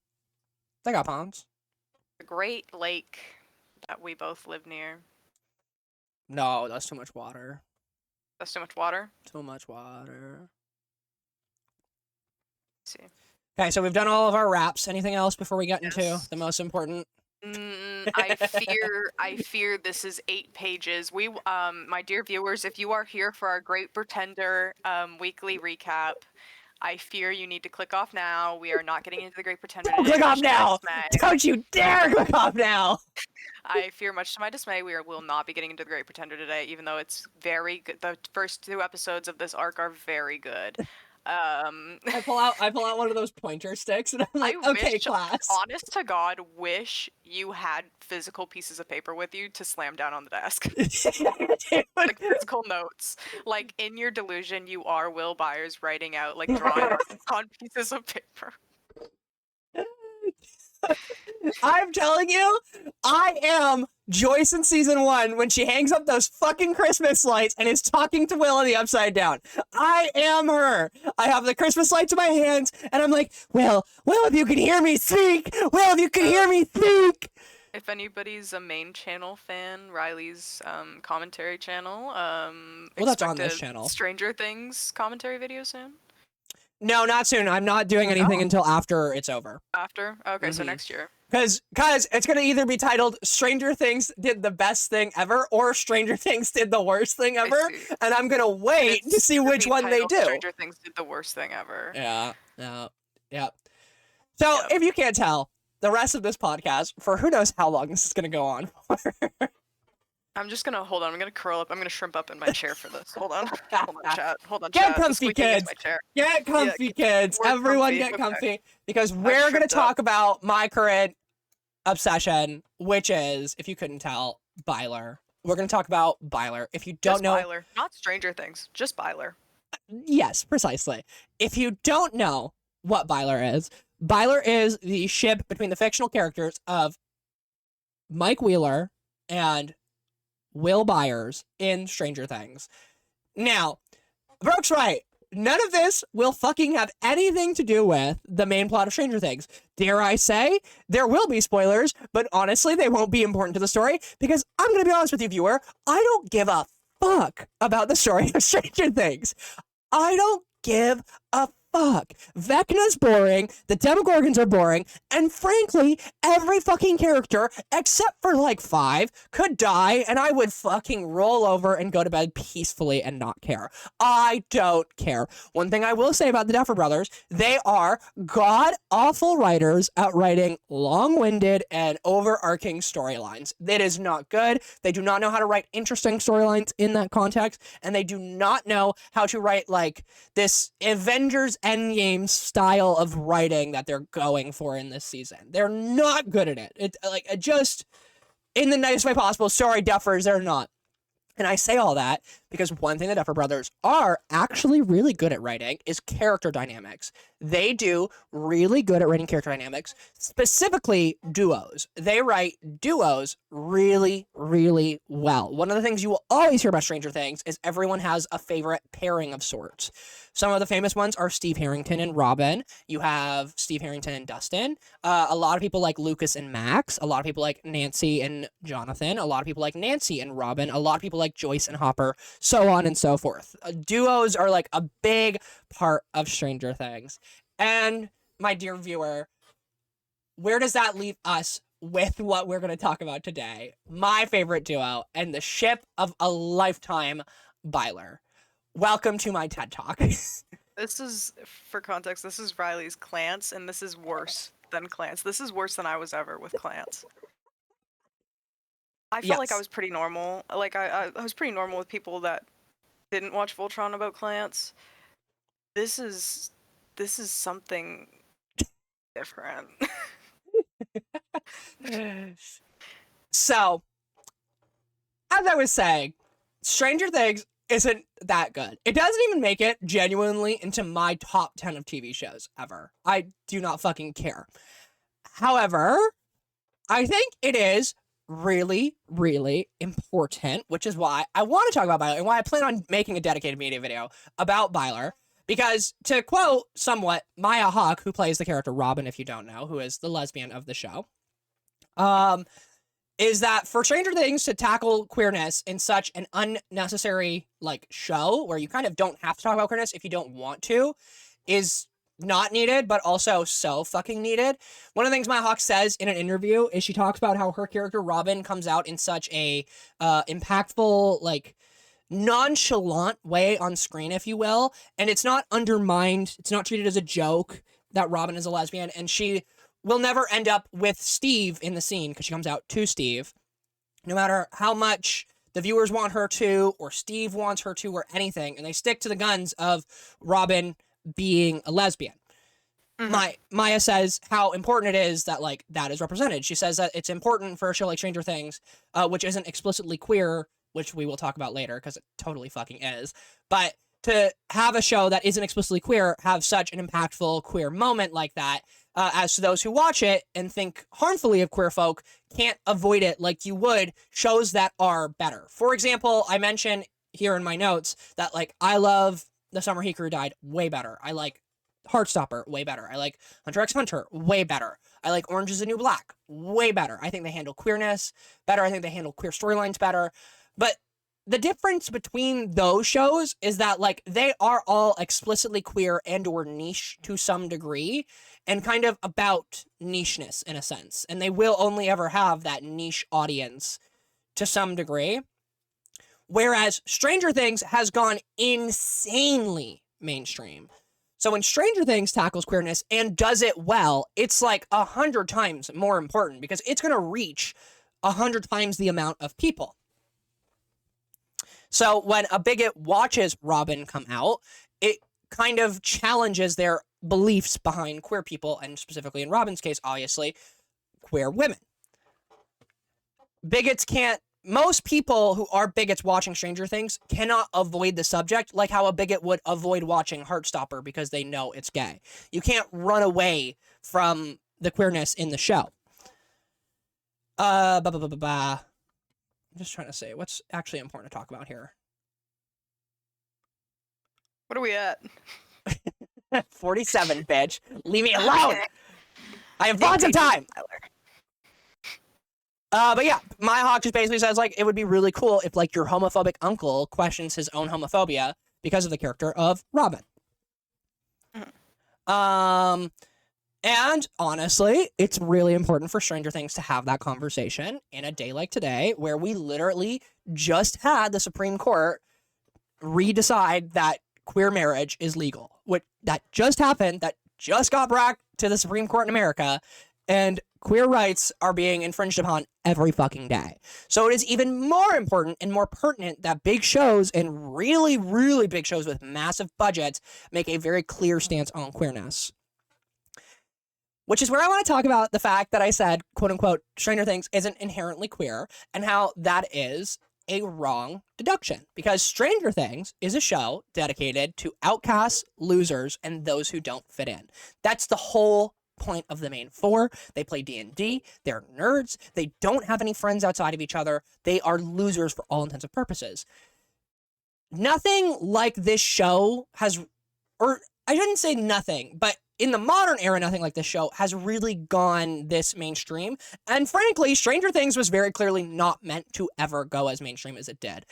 They got ponds. The Great Lake that we both live near. No, that's too much water. That's too much water. Too much water. Let's see. Okay, so we've done all of our wraps. Anything else before we get into Yes. the most important? I fear this is 8 pages. We, my dear viewers, if you are here for our Great Pretender weekly recap, I fear you need to click off now. We are not getting into the Great Pretender. Don't today, click off much to my now! dismay. Don't you dare click off now! I fear, much to my dismay, will not be getting into the Great Pretender today, even though it's very good. The first 2 episodes of this arc are very good. I pull out one of those pointer sticks and I'm like, okay, class. Honest to God, wish you had physical pieces of paper with you to slam down on the desk. Like physical notes. Like in your delusion, you are Will Byers writing out like drawings on pieces of paper. I'm telling you, I am Joyce in season 1 when she hangs up those fucking Christmas lights and is talking to Will in the Upside Down. I am her. I have the Christmas lights in my hands and I'm like, Will, if you can hear me, speak. Will, if you can hear me, speak. If anybody's a main channel fan, Riley's commentary channel, well, that's on this channel. Stranger Things commentary video soon. No, not soon. I'm not doing anything until after it's over. After? Okay, so next year. Because it's going to either be titled Stranger Things did the best thing ever or Stranger Things did the worst thing ever. And I'm going to wait to see which one they do. Stranger Things did the worst thing ever. Yeah. So if you can't tell, the rest of this podcast, for who knows how long this is going to go on for. I'm just gonna hold on. I'm gonna curl up. I'm gonna shrimp up in my chair for this. Hold on. Hold on, chat. Hold on, Get chat. comfy, kids. Get comfy, kids. Everyone get comfy. Because we're gonna talk about my current obsession, which is, if you couldn't tell, Byler. We're gonna talk about Byler. If you don't know, Byler, not Stranger Things, just Byler. Yes, precisely. If you don't know what Byler is the ship between the fictional characters of Mike Wheeler and Will Byers in Stranger Things. Now, Brooke's right. None of this will fucking have anything to do with the main plot of Stranger Things. Dare I say, there will be spoilers, but honestly, they won't be important to the story because I'm going to be honest with you, viewer, I don't give a fuck about the story of Stranger Things. I don't give a fuck. Vecna's boring, the Demogorgons are boring, and frankly, every fucking character, except for like 5, could die, and I would fucking roll over and go to bed peacefully and not care. I don't care. One thing I will say about the Duffer Brothers, they are god-awful writers at writing long-winded and overarching storylines. It is not good. They do not know how to write interesting storylines in that context, and they do not know how to write, like, this Avengers Endgame style of writing that they're going for in this season. They're not good at it. It just, in the nicest way possible, sorry, Duffers, they're not. And I say all that because one thing the Duffer Brothers are actually really good at writing is character dynamics. They do really good at writing character dynamics, specifically duos. They write duos really, really well. One of the things you will always hear about Stranger Things is everyone has a favorite pairing of sorts. Some of the famous ones are Steve Harrington and Robin. You have Steve Harrington and Dustin. A lot of people like Lucas and Max. A lot of people like Nancy and Jonathan. A lot of people like Nancy and Robin. A lot of people like Joyce and Hopper, so on and so forth. Duos are like a big part of Stranger Things. And my dear viewer, where does that leave us with what we're going to talk about today? My favorite duo and the ship of a lifetime, Byler. Welcome to my TED Talk. This is, for context, this is Riley's Clance, and this is worse than Clance. This is worse than I was ever with Clance. I felt like I was pretty normal. Like, I was pretty normal with people that didn't watch Voltron about Clance. This is something different. So, as I was saying, Stranger Things isn't that good. It doesn't even make it genuinely into my top 10 of TV shows ever. I do not fucking care. However, I think it is really, really important, which is why I want to talk about Byler and why I plan on making a dedicated media video about Byler, Because, to quote somewhat Maya Hawke, who plays the character Robin, if you don't know, who is the lesbian of the show, is that for Stranger Things to tackle queerness in such an unnecessary, like, show, where you kind of don't have to talk about queerness if you don't want to, is not needed, but also so fucking needed. One of the things Maya Hawke says in an interview is she talks about how her character Robin comes out in such a impactful, like, nonchalant way on screen, if you will, and it's not undermined, it's not treated as a joke that Robin is a lesbian, and she will never end up with Steve in the scene because she comes out to Steve, no matter how much the viewers want her to, or Steve wants her to, or anything, and they stick to the guns of Robin being a lesbian. Maya says how important it is that, like, that is represented. She says that it's important for a show like Stranger Things, which isn't explicitly queer, which we will talk about later because it totally fucking is, but to have a show that isn't explicitly queer have such an impactful queer moment like that, as to those who watch it and think harmfully of queer folk can't avoid it like you would shows that are better. For example, I mentioned here in my notes that, like, I love The Summer Hikaru Died way better. I like Heartstopper way better. I like Hunter x Hunter way better. I like Orange is the New Black way better. I think they handle queerness better. I think they handle queer storylines better. But the difference between those shows is that, like, they are all explicitly queer and or niche to some degree, and kind of about nicheness in a sense. And they will only ever have that niche audience to some degree. Whereas Stranger Things has gone insanely mainstream. So when Stranger Things tackles queerness and does it well, it's like 100 times more important because it's going to reach 100 times the amount of people. So when a bigot watches Robin come out, it kind of challenges their beliefs behind queer people, and specifically in Robin's case, obviously, queer women. Most people who are bigots watching Stranger Things cannot avoid the subject like how a bigot would avoid watching Heartstopper because they know it's gay. You can't run away from the queerness in the show. I'm just trying to say what's actually important to talk about here. What are we at? 47, bitch. Leave me alone. I have lots of time. But yeah, Maya Hawke just basically says, like, it would be really cool if, like, your homophobic uncle questions his own homophobia because of the character of Robin. And honestly, it's really important for Stranger Things to have that conversation in a day like today, where we literally just had the Supreme Court redecide that queer marriage is legal. That just happened, that just got brought to the Supreme Court in America, and queer rights are being infringed upon every fucking day. So it is even more important and more pertinent that big shows and really, really big shows with massive budgets make a very clear stance on queerness. Which is where I want to talk about the fact that I said, quote unquote, Stranger Things isn't inherently queer, and how that is a wrong deduction. Because Stranger Things is a show dedicated to outcasts, losers, and those who don't fit in. That's the whole point of the main four. They play D&D, they're nerds, they don't have any friends outside of each other, they are losers for all intents and purposes. Nothing like this show has, or I shouldn't say nothing, but in the modern era, nothing like this show has really gone this mainstream. And frankly, Stranger Things was very clearly not meant to ever go as mainstream as it did.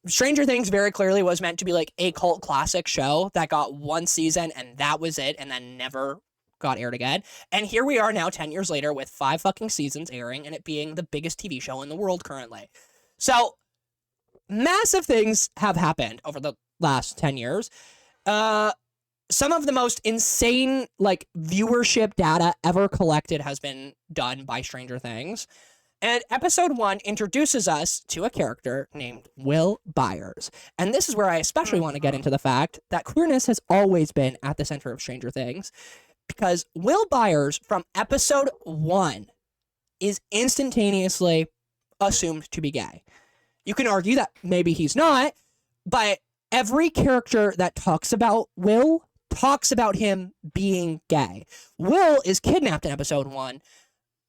Stranger Things very clearly was meant to be like a cult classic show that got one season and that was it, and then never got aired again. And here we are now 10 years later with 5 fucking seasons airing and it being the biggest TV show in the world currently. So massive things have happened over the last 10 years. Some of the most insane, like, viewership data ever collected has been done by Stranger Things. And episode 1 introduces us to a character named Will Byers. And this is where I especially want to get into the fact that queerness has always been at the center of Stranger Things. Because Will Byers, from episode 1, is instantaneously assumed to be gay. You can argue that maybe he's not, but every character that talks about Will talks about him being gay. Will is kidnapped in episode 1,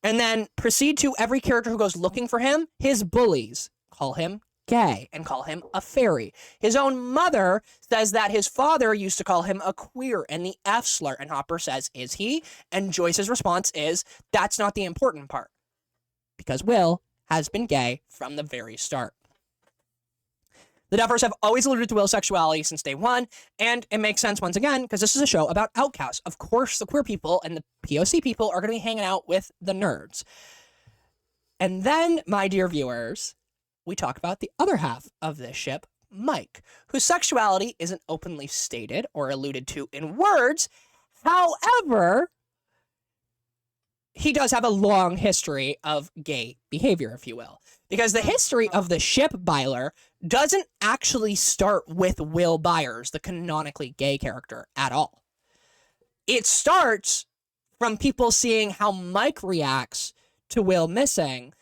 and then proceed to every character who goes looking for him, his bullies call him gay and call him a fairy. His own mother says that his father used to call him a queer and the F slur. And Hopper says, is he? And Joyce's response is, that's not the important part. Because Will has been gay from the very start. The Duffers have always alluded to Will's sexuality since day one, and it makes sense once again, because this is a show about outcasts. Of course, the queer people and the POC people are going to be hanging out with the nerds. And then, my dear viewers, we talk about the other half of this ship, Mike, whose sexuality isn't openly stated or alluded to in words. However, he does have a long history of gay behavior, if you will. Because the history of the ship Byler doesn't actually start with Will Byers, the canonically gay character, at all. It starts from people seeing how Mike reacts to Will missing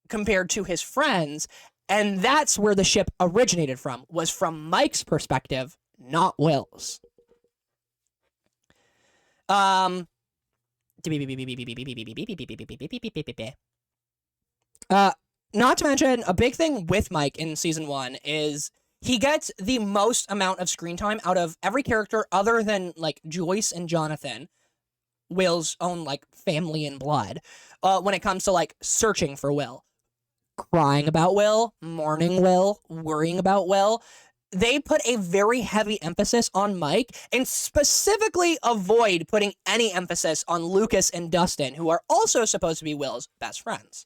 compared to his friends, and that's where the ship originated from, was from Mike's perspective, not Will's. Not to mention, a big thing with Mike in season 1 is he gets the most amount of screen time out of every character other than, like, Joyce and Jonathan, Will's own, like, family and blood, when it comes to, like, searching for Will. Crying about Will, mourning Will, worrying about Will. They put a very heavy emphasis on Mike and specifically avoid putting any emphasis on Lucas and Dustin, who are also supposed to be Will's best friends.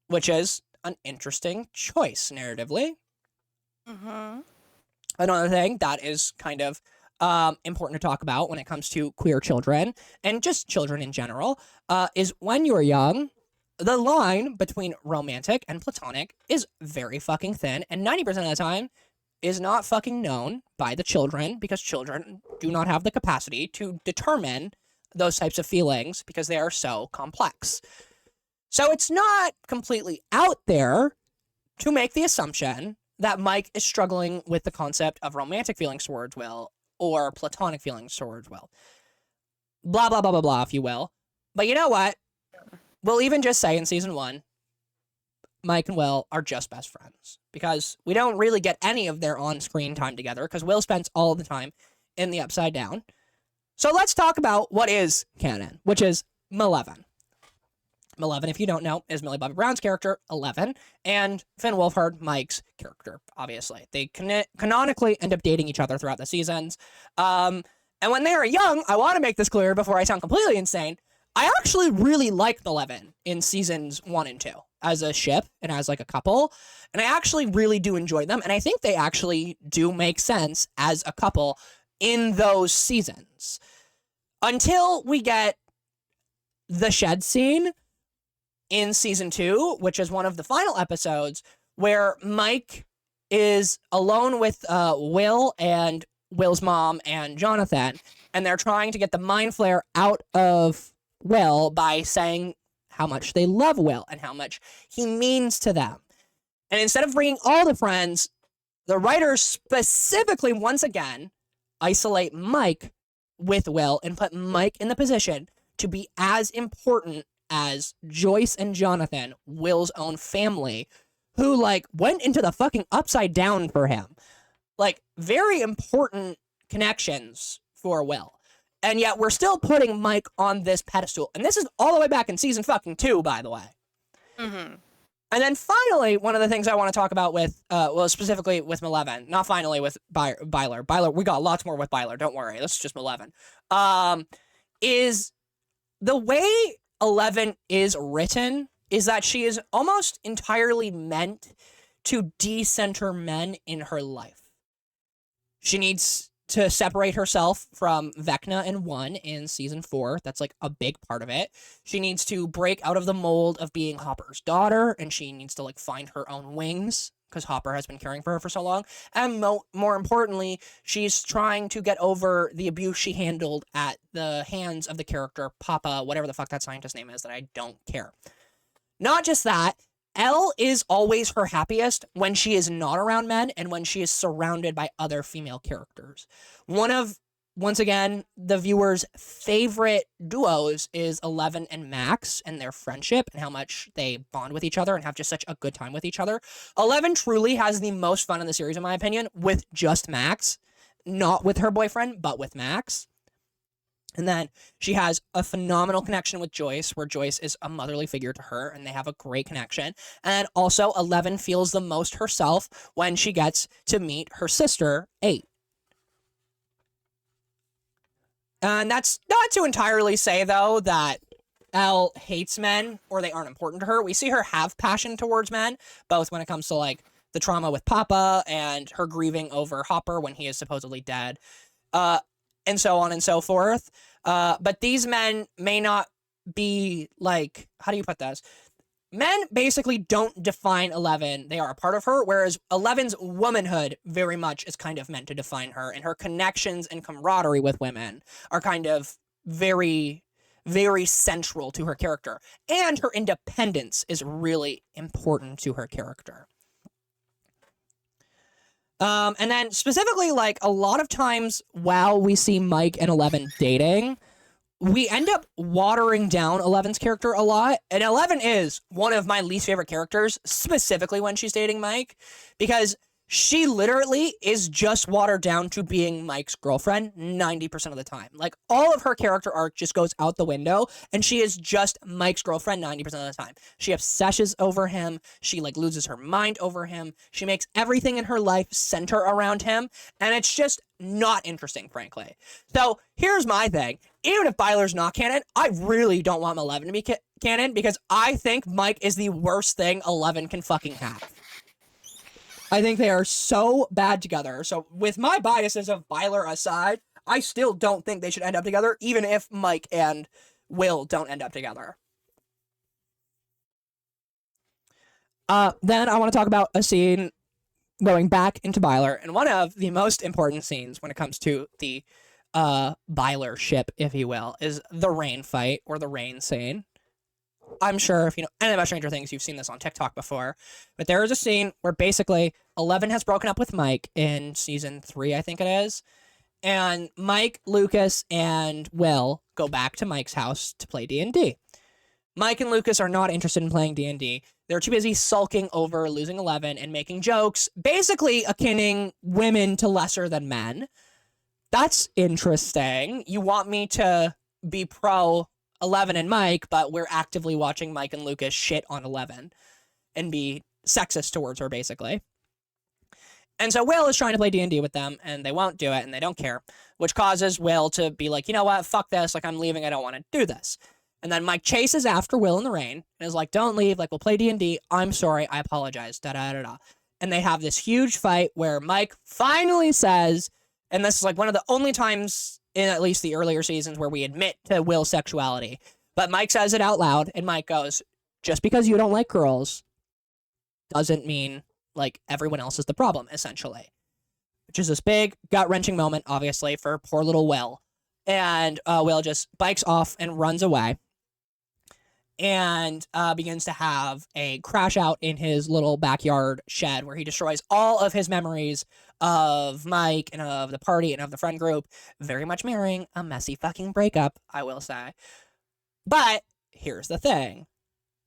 Which is an interesting choice narratively. Mm-hmm. Another thing that is kind of important to talk about when it comes to queer children, and just children in general, is when you're young, the line between romantic and platonic is very fucking thin, and 90% of the time is not fucking known by the children, because children do not have the capacity to determine those types of feelings because they are so complex. So it's not completely out there to make the assumption that Mike is struggling with the concept of romantic feelings towards Will or platonic feelings towards Will. Blah, blah, blah, blah, blah, if you will. But you know what? We'll even just say in season 1, Mike and Will are just best friends. Because we don't really get any of their on-screen time together, because Will spends all the time in the Upside Down. So let's talk about what is canon, which is Maleven. Maleven, if you don't know, is Millie Bobby Brown's character, 11, and Finn Wolfhard, Mike's character, obviously. They canonically end up dating each other throughout the seasons. And when they were young, I want to make this clear before I sound completely insane, I actually really liked Maleven in seasons 1 and 2 as a ship and as, like, a couple, and I actually really do enjoy them, and I think they actually do make sense as a couple in those seasons. Until we get the shed scene in season 2, which is one of the final episodes, where Mike is alone with Will and Will's mom and Jonathan, and they're trying to get the mind flare out of Will by saying how much they love Will and how much he means to them. And instead of bringing all the friends, the writers specifically, once again, isolate Mike with Will and put Mike in the position to be as important as Joyce and Jonathan, Will's own family, who, like, went into the fucking Upside Down for him. Like, very important connections for Will. And yet we're still putting Mike on this pedestal. And this is all the way back in season fucking 2, by the way. Mm-hmm. And then finally, one of the things I want to talk about with, well, specifically with Maleven, not finally with Byler. Byler, we got lots more with Byler, don't worry. This is just Maleven. Is the way 11 is written is that she is almost entirely meant to decenter men in her life. She needs to separate herself from Vecna and 1 in season 4. That's, like, a big part of it. She needs to break out of the mold of being Hopper's daughter, and she needs to, like, find her own wings, because Hopper has been caring for her for so long. And more importantly, she's trying to get over the abuse she handled at the hands of the character Papa, whatever the fuck that scientist name is that I don't care. Not just that, Elle is always her happiest when she is not around men and when she is surrounded by other female characters. One of once again, the viewers' favorite duos is 11 and Max and their friendship and how much they bond with each other and have just such a good time with each other. 11 truly has the most fun in the series, in my opinion, with just Max. Not with her boyfriend, but with Max. And then she has a phenomenal connection with Joyce, where Joyce is a motherly figure to her, and they have a great connection. And also, 11 feels the most herself when she gets to meet her sister, 8. And that's not to entirely say, though, that Elle hates men or they aren't important to her. We see her have passion towards men, both when it comes to, like, the trauma with Papa and her grieving over Hopper when he is supposedly dead, and so on and so forth. But these men may not be, like, how do you put this? Men basically don't define 11. They are a part of her, whereas 11's womanhood very much is kind of meant to define her, and her connections and camaraderie with women are kind of very, very central to her character. And her independence is really important to her character. And then specifically, like, a lot of times while we see Mike and 11 dating, we end up watering down 11's character a lot. And 11 is one of my least favorite characters, specifically when she's dating Mike, because she literally is just watered down to being Mike's girlfriend 90% of the time. Like, all of her character arc just goes out the window, and she is just Mike's girlfriend 90% of the time. She obsesses over him. She, like, loses her mind over him. She makes everything in her life center around him, and it's just not interesting, frankly. So, here's my thing. Even if Byler's not canon, I really don't want 11 to be canon, because I think Mike is the worst thing 11 can fucking have. I think they are so bad together. So with my biases of Byler aside, I still don't think they should end up together, even if Mike and Will don't end up together. Then I want to talk about a scene going back into Byler, and one of the most important scenes when it comes to the Byler ship, if you will, is the rain fight, or the rain scene. I'm sure if you know anything about Stranger Things, you've seen this on TikTok before. But there is a scene where basically 11 has broken up with Mike in season 3, I think it is. And Mike, Lucas, and Will go back to Mike's house to play D&D. Mike and Lucas are not interested in playing D&D. They're too busy sulking over losing 11 and making jokes, basically akinning women to lesser than men. That's interesting. You want me to be pro 11 and Mike, but we're actively watching Mike and Lucas shit on 11 and be sexist towards her, basically. And so Will is trying to play D&D with them, and they won't do it, and they don't care, which causes Will to be like, you know what, fuck this, like, I'm leaving, I don't want to do this. And then Mike chases after Will in the rain, and is like, don't leave, like, we'll play D&D, I'm sorry, I apologize, da-da-da-da. And they have this huge fight where Mike finally says, and this is, like, one of the only times in at least the earlier seasons where we admit to Will's sexuality. But Mike says it out loud, and Mike goes, just because you don't like girls doesn't mean, like, everyone else is the problem, essentially. Which is this big, gut-wrenching moment, obviously, for poor little Will. And Will just bikes off and runs away. And begins to have a crash out in his little backyard shed where he destroys all of his memories of Mike and of the party and of the friend group, very much mirroring a messy fucking breakup, I will say. But here's the thing.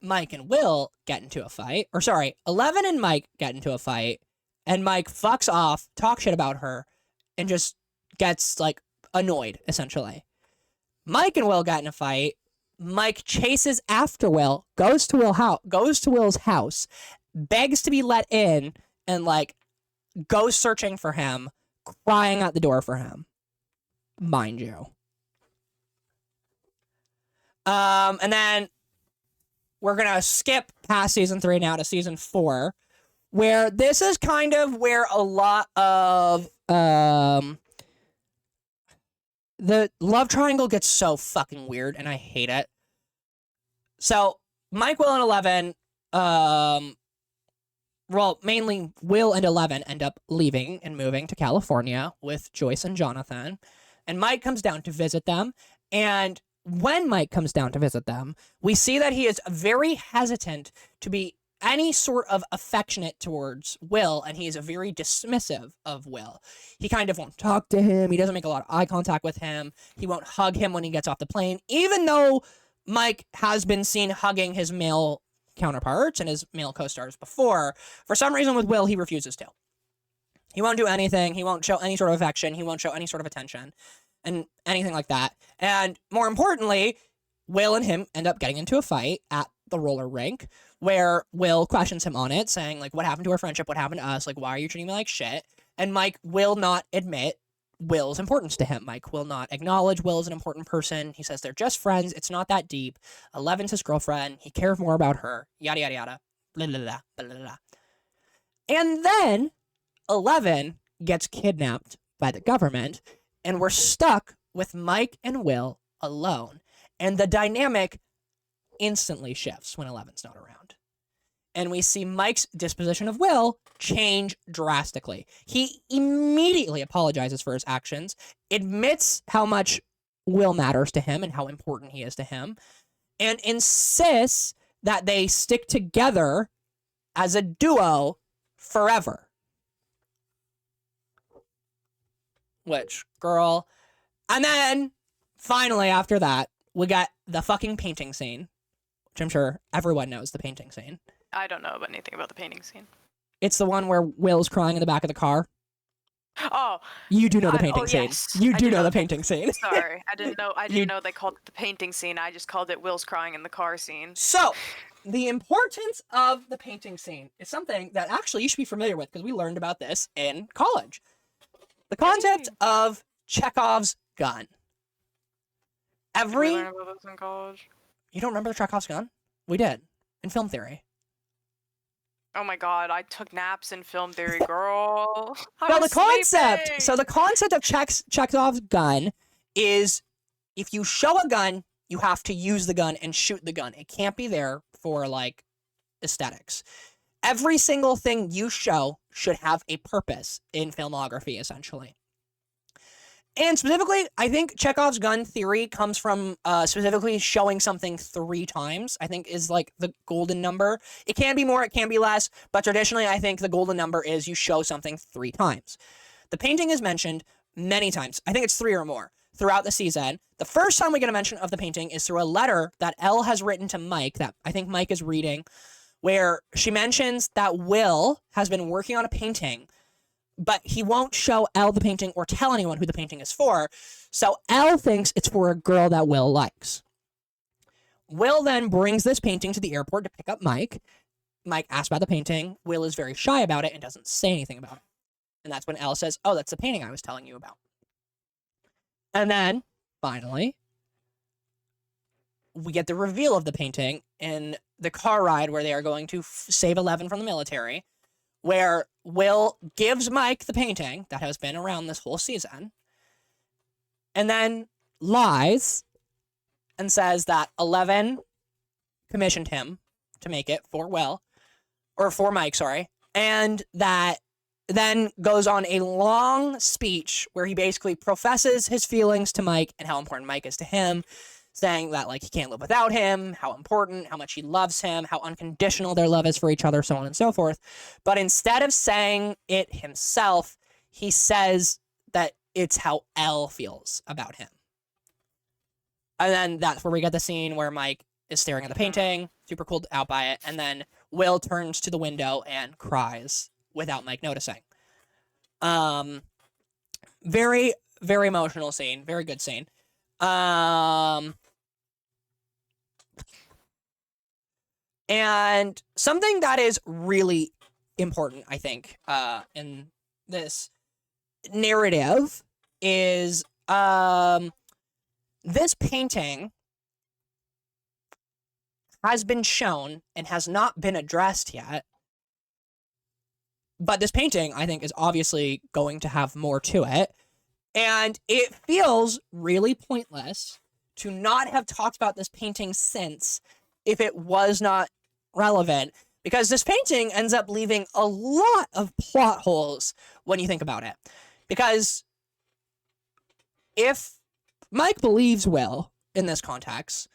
Mike and Will get into a fight, 11 and Mike get into a fight, and Mike fucks off, talks shit about her, and just gets, like, annoyed, essentially. Mike and Will got in a fight. Mike chases after Will, goes to Will's house, begs to be let in, and, like, goes searching for him, crying at the door for him. Mind you. And then we're gonna skip past season 3 now to season 4, where this is kind of where a lot of the love triangle gets so fucking weird, and I hate it. So, Mike, Will, and 11, well, mainly Will and 11 end up leaving and moving to California with Joyce and Jonathan. And Mike comes down to visit them. And when Mike comes down to visit them, we see that he is very hesitant to be any sort of affectionate towards Will, and he is very dismissive of Will. He kind of won't talk to him. He doesn't make a lot of eye contact with him. He won't hug him when he gets off the plane, even though Mike has been seen hugging his male counterparts and his male co-stars before. For some reason with Will, he refuses to. He won't do anything. He won't show any sort of affection. He won't show any sort of attention and anything like that. And more importantly, Will and him end up getting into a fight at the roller rink where Will questions him on it, saying, like, what happened to our friendship? What happened to us? Like, why are you treating me like shit? And Mike will not admit Will's importance to him. Mike will not acknowledge Will as an important person. He says they're just friends. It's not that deep. Eleven's his girlfriend. He cares more about her. Yada, yada, yada. Blah, blah, blah, blah, blah, blah. And then 11 gets kidnapped by the government, and we're stuck with Mike and Will alone. And the dynamic instantly shifts when 11's not around. And we see Mike's disposition of Will change drastically. He immediately apologizes for his actions, admits how much Will matters to him and how important he is to him, and insists that they stick together as a duo forever. Which, girl. And then, finally, after that, we got the fucking painting scene, which I'm sure everyone knows the painting scene. I don't know about anything about the painting scene. It's the one where Will's crying in the back of the car. Oh. You do know the painting scene. Yes. You do know the painting scene. Sorry, I didn't know they called it the painting scene. I just called it Will's crying in the car scene. So, the importance of the painting scene is something that actually you should be familiar with because we learned about this in college. The concept of Chekhov's gun. Did we learn about this in college? You don't remember the Chekhov's gun? We did in film theory. Oh my god, I took naps in film theory, girl. Well, the concept of Chekhov's gun is if you show a gun, you have to use the gun and shoot the gun. It can't be there for, like, aesthetics. Every single thing you show should have a purpose in filmography, essentially. And specifically, I think Chekhov's gun theory comes from specifically showing something 3 times, I think is like the golden number. It can be more, it can be less, but traditionally I think the golden number is you show something 3 times. The painting is mentioned many times. I think it's 3 or more throughout the season. The first time we get a mention of the painting is through a letter that Elle has written to Mike that I think Mike is reading, where she mentions that Will has been working on a painting, but he won't show Elle the painting or tell anyone who the painting is for, so Elle thinks it's for a girl that Will likes. Will then brings this painting to the airport to pick up Mike. Mike asks about the painting. Will is very shy about it and doesn't say anything about it. And that's when Elle says, oh, that's the painting I was telling you about. And then, finally, we get the reveal of the painting in the car ride where they are going to save 11 from the military, where Will gives Mike the painting that has been around this whole season, and then lies and says that 11 commissioned him to make it for Mike, and that then goes on a long speech where he basically professes his feelings to Mike and how important Mike is to him, saying that, like, he can't live without him, how important, how much he loves him, how unconditional their love is for each other, so on and so forth. But instead of saying it himself, he says that it's how Elle feels about him. And then that's where we get the scene where Mike is staring at the painting, super cooled out by it, and then Will turns to the window and cries without Mike noticing. Very, very emotional scene, very good scene. And something that is really important, I think, in this narrative is, this painting has been shown and has not been addressed yet. But this painting, I think, is obviously going to have more to it. And it feels really pointless to not have talked about this painting since if it was not relevant, because this painting ends up leaving a lot of plot holes when you think about it. Because if Mike believes Will in this context,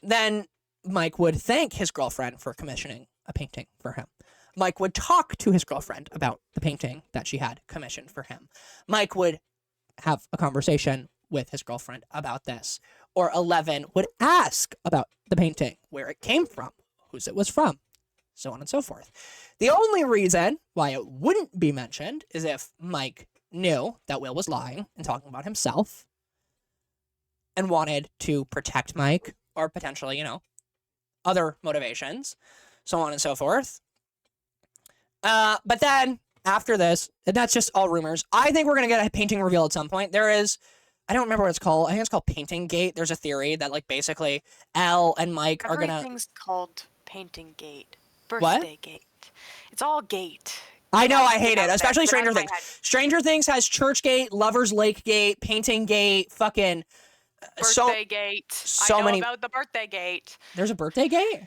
then Mike would thank his girlfriend for commissioning a painting for him. Mike would talk to his girlfriend about the painting that she had commissioned for him. Mike would have a conversation with his girlfriend about this. Or 11 would ask about the painting, where it came from, whose it was from, so on and so forth. The only reason why it wouldn't be mentioned is if Mike knew that Will was lying and talking about himself and wanted to protect Mike, or potentially, you know, other motivations, so on and so forth. But then, after this, and that's just all rumors, I think we're going to get a painting reveal at some point. There is, I don't remember what it's called. I think it's called Painting Gate. There's a theory that, like, basically, Elle and Mike are going to... Everything's called Painting Gate. Birthday Gate. It's all gate. I know, I hate it, especially Stranger Things. Stranger Things has Church Gate, Lover's Lake Gate, Painting Gate, fucking... Birthday Gate. So I know many... about the Birthday Gate. There's a Birthday Gate?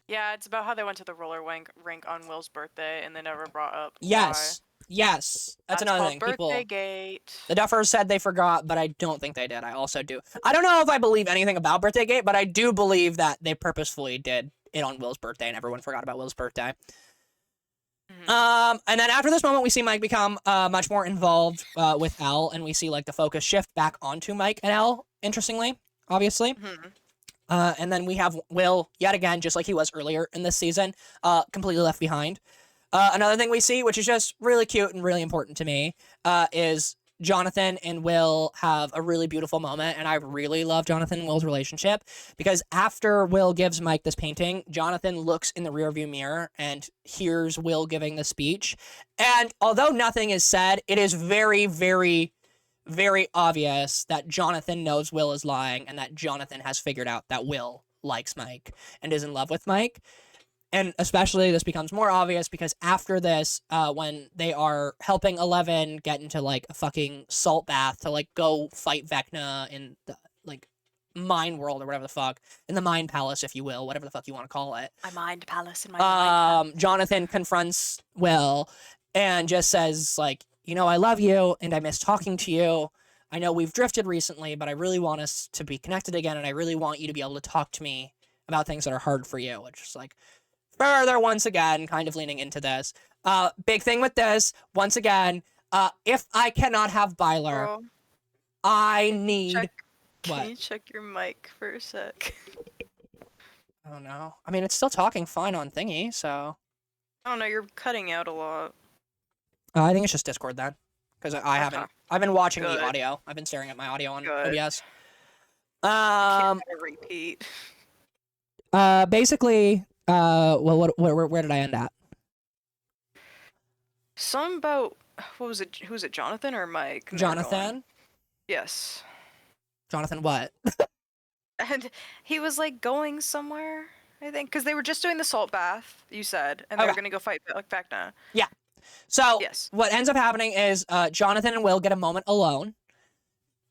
Yeah, it's about how they went to the roller rink on Will's birthday and they never brought up Yes. why. Yes. That's another thing. Birthday Gate. The Duffers said they forgot, but I don't think they did. I also do. I don't know if I believe anything about Birthday Gate, but I do believe that they purposefully did it on Will's birthday and everyone forgot about Will's birthday. And then after this moment, we see Mike become much more involved with Elle, and we see like the focus shift back onto Mike and Elle, interestingly, obviously. And then we have Will, yet again, just like he was earlier in this season, completely left behind. Another thing we see, which is just really cute and really important to me, is Jonathan and Will have a really beautiful moment, and I really love Jonathan and Will's relationship, because after Will gives Mike this painting, Jonathan looks in the rearview mirror and hears Will giving the speech, and although nothing is said, it is very, very, very obvious that Jonathan knows Will is lying, and that Jonathan has figured out that Will likes Mike and is in love with Mike. And especially this becomes more obvious because after this, when they are helping 11 get into like a fucking salt bath to like go fight Vecna in the like mind world or whatever the fuck, in the mind palace, if you will, whatever the fuck you want to call it. My mind palace in my mind. Jonathan confronts Will and just says like, you know, I love you and I miss talking to you. I know we've drifted recently, but I really want us to be connected again, and I really want you to be able to talk to me about things that are hard for you, which is like, further, once again, kind of leaning into this. Big thing with this, once again, if I cannot have Byler, Girl, I need... What? Can you check your mic for a sec? Oh, no. I mean, it's still talking fine on thingy, so... I don't know, you're cutting out a lot. I think it's just Discord, then. Because I haven't... I've been watching Good. the audio. I've been staring at my audio on Good. OBS. Can't repeat. Basically... well, where did I end at? Some about, what was it, who was it, Jonathan or Mike? Jonathan? Yes. Jonathan what? And he was like going somewhere, I think, because they were just doing the salt bath, you said, and they were going to go fight Vecna. Yeah. So, yes. What ends up happening is Jonathan and Will get a moment alone,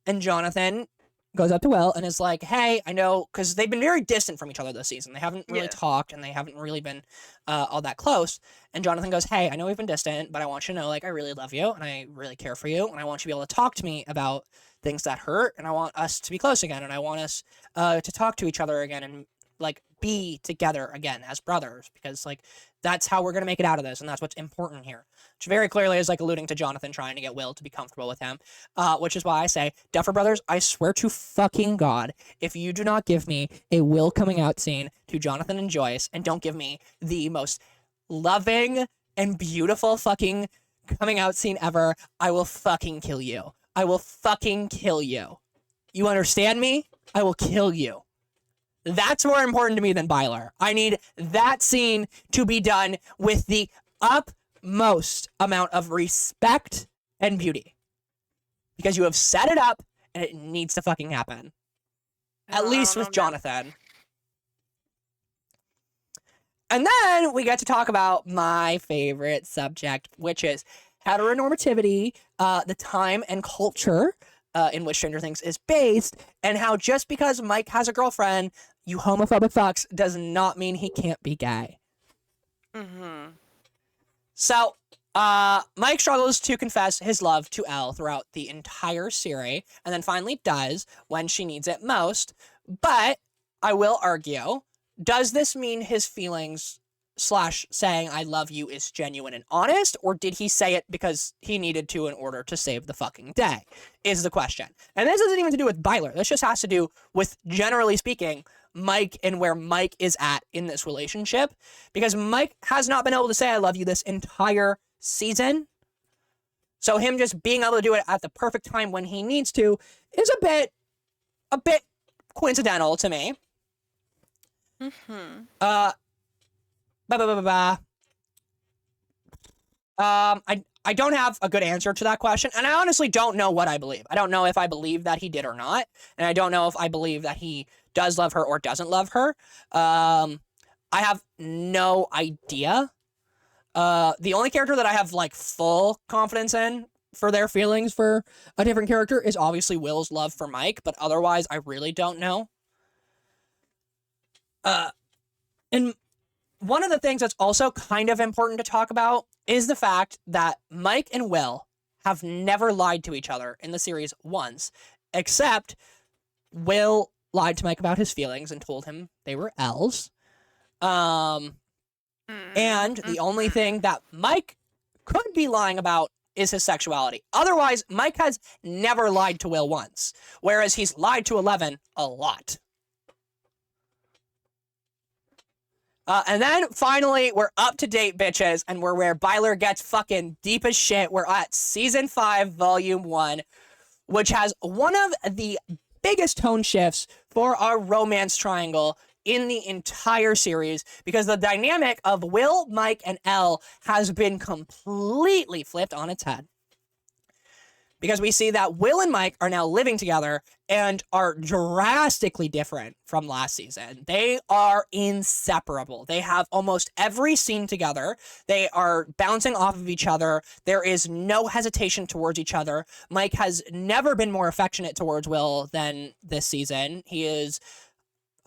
and Jonathan goes up to Will and is like, hey, I know, because they've been very distant from each other this season. They haven't really talked, and they haven't really been all that close. And Jonathan goes, hey, I know we've been distant, but I want you to know, like, I really love you, and I really care for you, and I want you to be able to talk to me about things that hurt, and I want us to be close again, and I want us to talk to each other again, and, like, be together again as brothers, because, like, that's how we're going to make it out of this, and that's what's important here. Which very clearly is, like, alluding to Jonathan trying to get Will to be comfortable with him, which is why I say, Duffer Brothers, I swear to fucking God, if you do not give me a Will coming out scene to Jonathan and Joyce, and don't give me the most loving and beautiful fucking coming out scene ever, I will fucking kill you. I will fucking kill you. You understand me? I will kill you. That's more important to me than Byler. I need that scene to be done with the utmost amount of respect and beauty. Because you have set it up, and it needs to fucking happen. At least with Jonathan. And then we get to talk about my favorite subject, which is heteronormativity, the time and culture in which Stranger Things is based, and how just because Mike has a girlfriend, you homophobic fucks, does not mean he can't be gay. So, Mike struggles to confess his love to Elle throughout the entire series, and then finally does when she needs it most. But I will argue, does this mean his feelings slash saying I love you is genuine and honest, or did he say it because he needed to in order to save the fucking day, is the question. And this isn't even to do with Byler. This just has to do with, generally speaking, Mike and where Mike is at in this relationship, because Mike has not been able to say I love you this entire season. So him just being able to do it at the perfect time when he needs to is a bit coincidental to me. I don't have a good answer to that question, and I honestly don't know what I believe. I don't know if I believe that he did or not, and I don't know if I believe that he does love her or doesn't love her. I have no idea. The only character that I have like full confidence in for their feelings for a different character is obviously Will's love for Mike, but otherwise I really don't know. And one of the things that's also kind of important to talk about is the fact that Mike and Will have never lied to each other in the series once, except Will lied to Mike about his feelings and told him they were L's. And the only thing that Mike could be lying about is his sexuality. Otherwise, Mike has never lied to Will once, whereas he's lied to Eleven a lot. And then finally, we're up to date, bitches, and we're where Byler gets fucking deep as shit. We're at season 5, volume 1, which has one of the biggest tone shifts for our romance triangle in the entire series, because the dynamic of Will, Mike, and Elle has been completely flipped on its head. Because we see that Will and Mike are now living together and are drastically different from last season. They are inseparable. They have almost every scene together. They are bouncing off of each other. There is no hesitation towards each other. Mike has never been more affectionate towards Will than this season. He is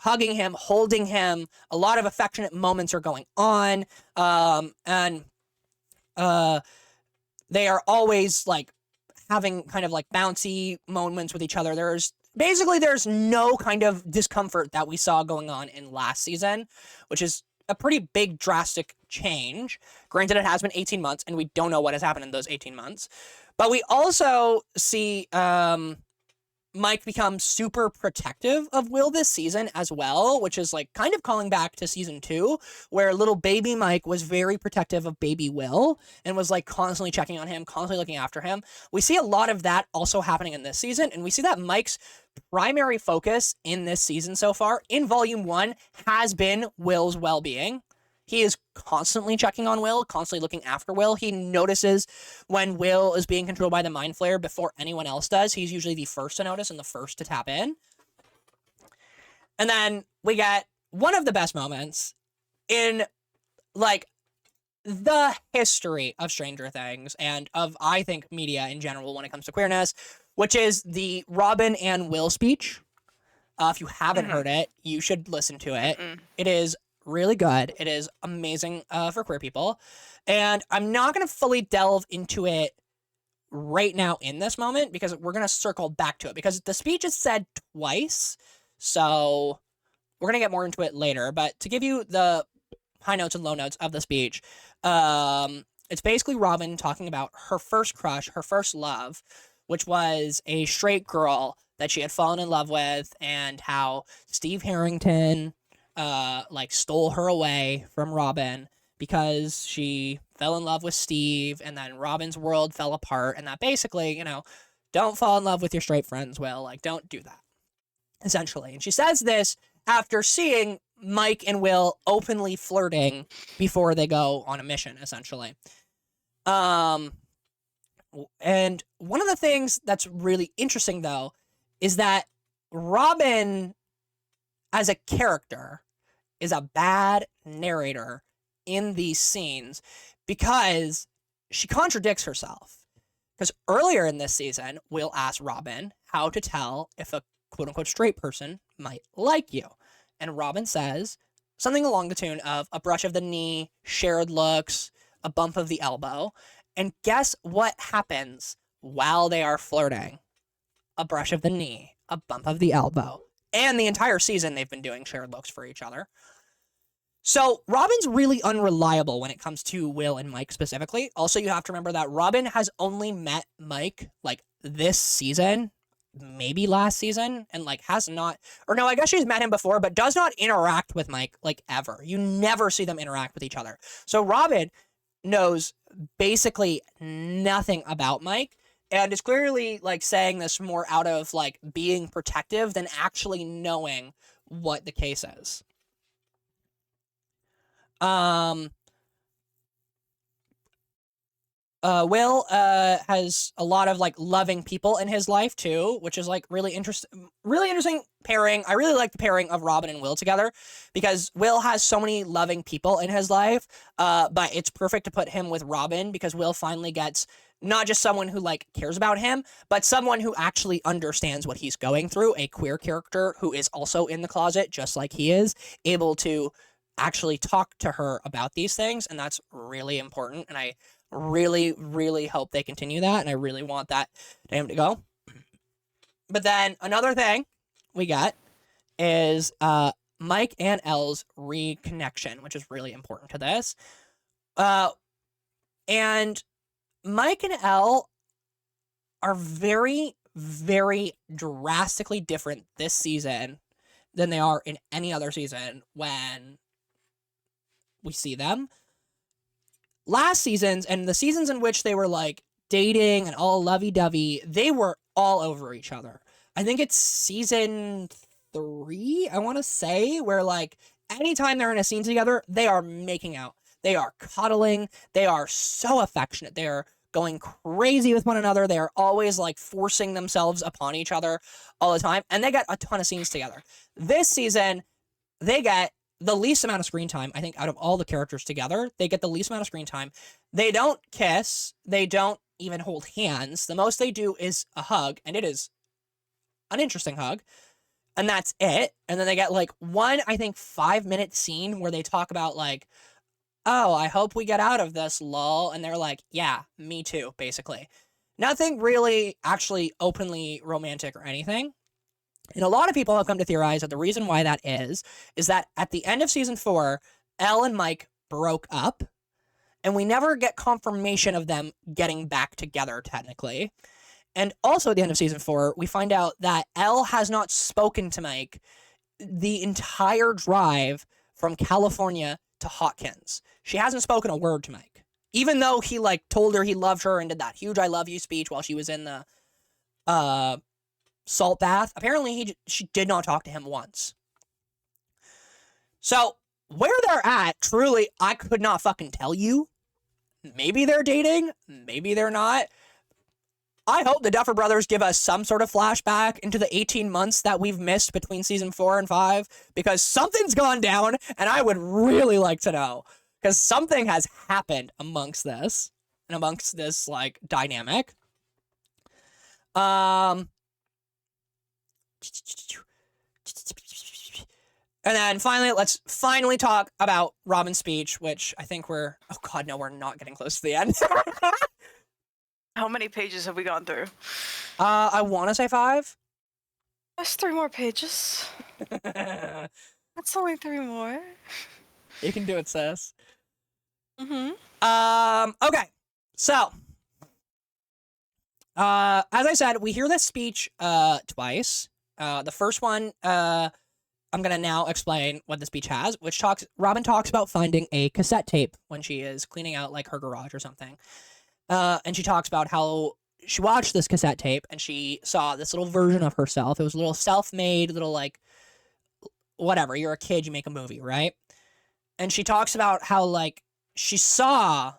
hugging him, holding him. A lot of affectionate moments are going on. They are always like having kind of like bouncy moments with each other. There's no kind of discomfort that we saw going on in last season, which is a pretty big drastic change. Granted, it has been 18 months and we don't know what has happened in those 18 months. But we also see Mike becomes super protective of Will this season as well, which is like kind of calling back to season 2, where little baby Mike was very protective of baby Will and was like constantly checking on him, constantly looking after him. We see a lot of that also happening in this season, and we see that Mike's primary focus in this season so far, in volume 1, has been Will's well-being. He is constantly checking on Will, constantly looking after Will. He notices when Will is being controlled by the Mind Flayer before anyone else does. He's usually the first to notice and the first to tap in. And then we get one of the best moments in, like, the history of Stranger Things and of, I think, media in general when it comes to queerness, which is the Robin and Will speech. If you haven't heard it, you should listen to it. It is really good. It is amazing for queer people. And I'm not going to fully delve into it right now in this moment because we're going to circle back to it because the speech is said twice. So we're going to get more into it later. But to give you the high notes and low notes of the speech, it's basically Robin talking about her first crush, her first love, which was a straight girl that she had fallen in love with, and how Steve Harrington stole her away from Robin because she fell in love with Steve, and then Robin's world fell apart, and that basically, don't fall in love with your straight friends, Will. Like, don't do that, essentially. And she says this after seeing Mike and Will openly flirting before they go on a mission, essentially. And one of the things that's really interesting, though, is that Robin, as a character, is a bad narrator in these scenes because she contradicts herself. Because earlier in this season, Will asked Robin how to tell if a quote-unquote straight person might like you. And Robin says something along the tune of a brush of the knee, shared looks, a bump of the elbow. And guess what happens while they are flirting? A brush of the knee, a bump of the elbow. And the entire season, they've been doing shared looks for each other. So Robin's really unreliable when it comes to Will and Mike specifically. Also, you have to remember that Robin has only met Mike like this season, maybe last season, and like has not, or no, I guess she's met him before, but does not interact with Mike like ever. You never see them interact with each other. So Robin knows basically nothing about Mike and is clearly like saying this more out of like being protective than actually knowing what the case is. Will has a lot of like loving people in his life too, which is like really interesting pairing. I really like the pairing of Robin and Will together because Will has so many loving people in his life, but it's perfect to put him with Robin because Will finally gets not just someone who like cares about him, but someone who actually understands what he's going through, a queer character who is also in the closet just like he is, able to actually talk to her about these things, and that's really important, and I really hope they continue that, and I really want that to go. But then another thing we got is Mike and Elle's reconnection, which is really important to this. And Mike and Elle are very drastically different this season than they are in any other season when we see them. Last seasons and the seasons in which they were like dating and all lovey-dovey, they were all over each other. I think it's season 3, I want to say, where like anytime they're in a scene together, they are making out. They are cuddling. They are so affectionate. They are going crazy with one another. They are always like forcing themselves upon each other all the time. And they get a ton of scenes together. This season, they get the least amount of screen time, I think, out of all the characters together. They get the least amount of screen time. They don't kiss. They don't even hold hands. The most they do is a hug, and it is an interesting hug. And that's it. And then they get like one, I think, 5-minute scene where they talk about like, oh, I hope we get out of this, lol. And they're like, yeah, me too, basically. Nothing really actually openly romantic or anything. And a lot of people have come to theorize that the reason why that is that at the end of season 4, Elle and Mike broke up, and we never get confirmation of them getting back together, technically. And also at the end of season 4, we find out that Elle has not spoken to Mike the entire drive from California to Hawkins. She hasn't spoken a word to Mike. Even though he like told her he loved her and did that huge I love you speech while she was in the salt bath, apparently she did not talk to him once. So where they're at, truly, I could not fucking tell you. Maybe they're dating, maybe they're not. I hope the Duffer Brothers give us some sort of flashback into the 18 months that we've missed between season 4 and 5, because something's gone down, and I would really like to know, because something has happened amongst this, and amongst this, like, dynamic. And then finally, let's finally talk about Robin's speech, which I think we're, oh god, no, we're not getting close to the end. How many pages have we gone through? I want to say 5. That's 3 more pages. That's only 3 more. You can do it, sis. Mm-hmm. Okay. So, as I said, we hear this speech twice. The first one, I'm gonna now explain what the speech has, which Robin talks about finding a cassette tape when she is cleaning out like her garage or something. And she talks about how she watched this cassette tape and she saw this little version of herself. It was a little self-made, little like, whatever, you're a kid, you make a movie, right? And she talks about how like she saw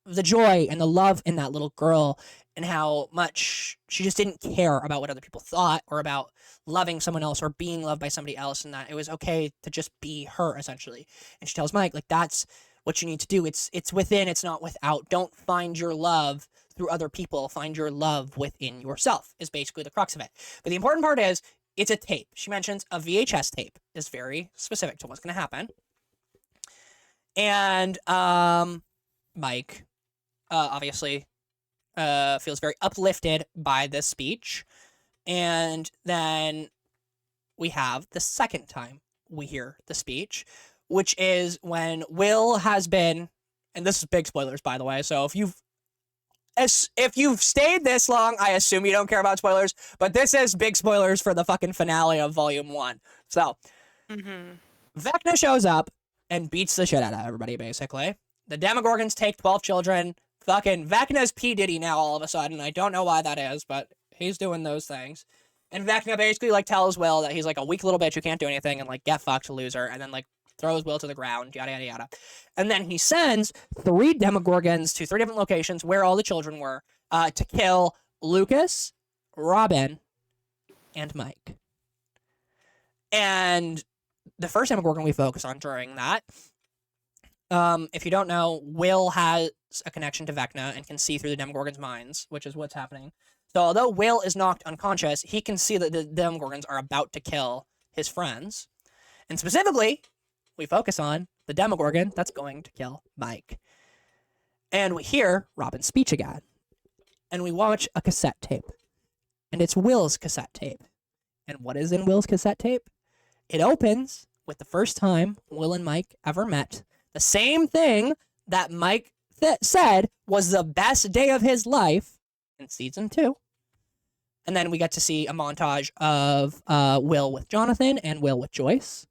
the joy and the love in that little girl and how much she just didn't care about what other people thought or about loving someone else or being loved by somebody else, and that it was okay to just be her, essentially. And she tells Mike, like, that's what you need to do. It's within, it's not without. Don't find your love through other people. Find your love within yourself is basically the crux of it. But the important part is it's a tape. She mentions a VHS tape is very specific to what's going to happen. And Mike obviously feels very uplifted by this speech. And then we have the second time we hear the speech, which is when Will has been, and this is big spoilers, by the way, so if you've stayed this long, I assume you don't care about spoilers, but this is big spoilers for the fucking finale of Volume 1. So, Vecna shows up and beats the shit out of everybody, basically. The Demogorgons take 12 children. Fucking Vecna's P. Diddy now all of a sudden. I don't know why that is, but he's doing those things. And Vecna basically, like, tells Will that he's, like, a weak little bitch who can't do anything and, like, get fucked, loser, and then, like, throws Will to the ground, yada, yada, yada. And then he sends 3 Demogorgons to 3 different locations where all the children were to kill Lucas, Robin, and Mike. And the first Demogorgon we focus on during that, if you don't know, Will has a connection to Vecna and can see through the Demogorgons' minds, which is what's happening. So although Will is knocked unconscious, he can see that the Demogorgons are about to kill his friends. And specifically, we focus on the Demogorgon that's going to kill Mike. And we hear Robin's speech again. And we watch a cassette tape. And it's Will's cassette tape. And what is in Will's cassette tape? It opens with the first time Will and Mike ever met. The same thing that Mike said was the best day of his life in season 2. And then we get to see a montage of Will with Jonathan and Will with Joyce.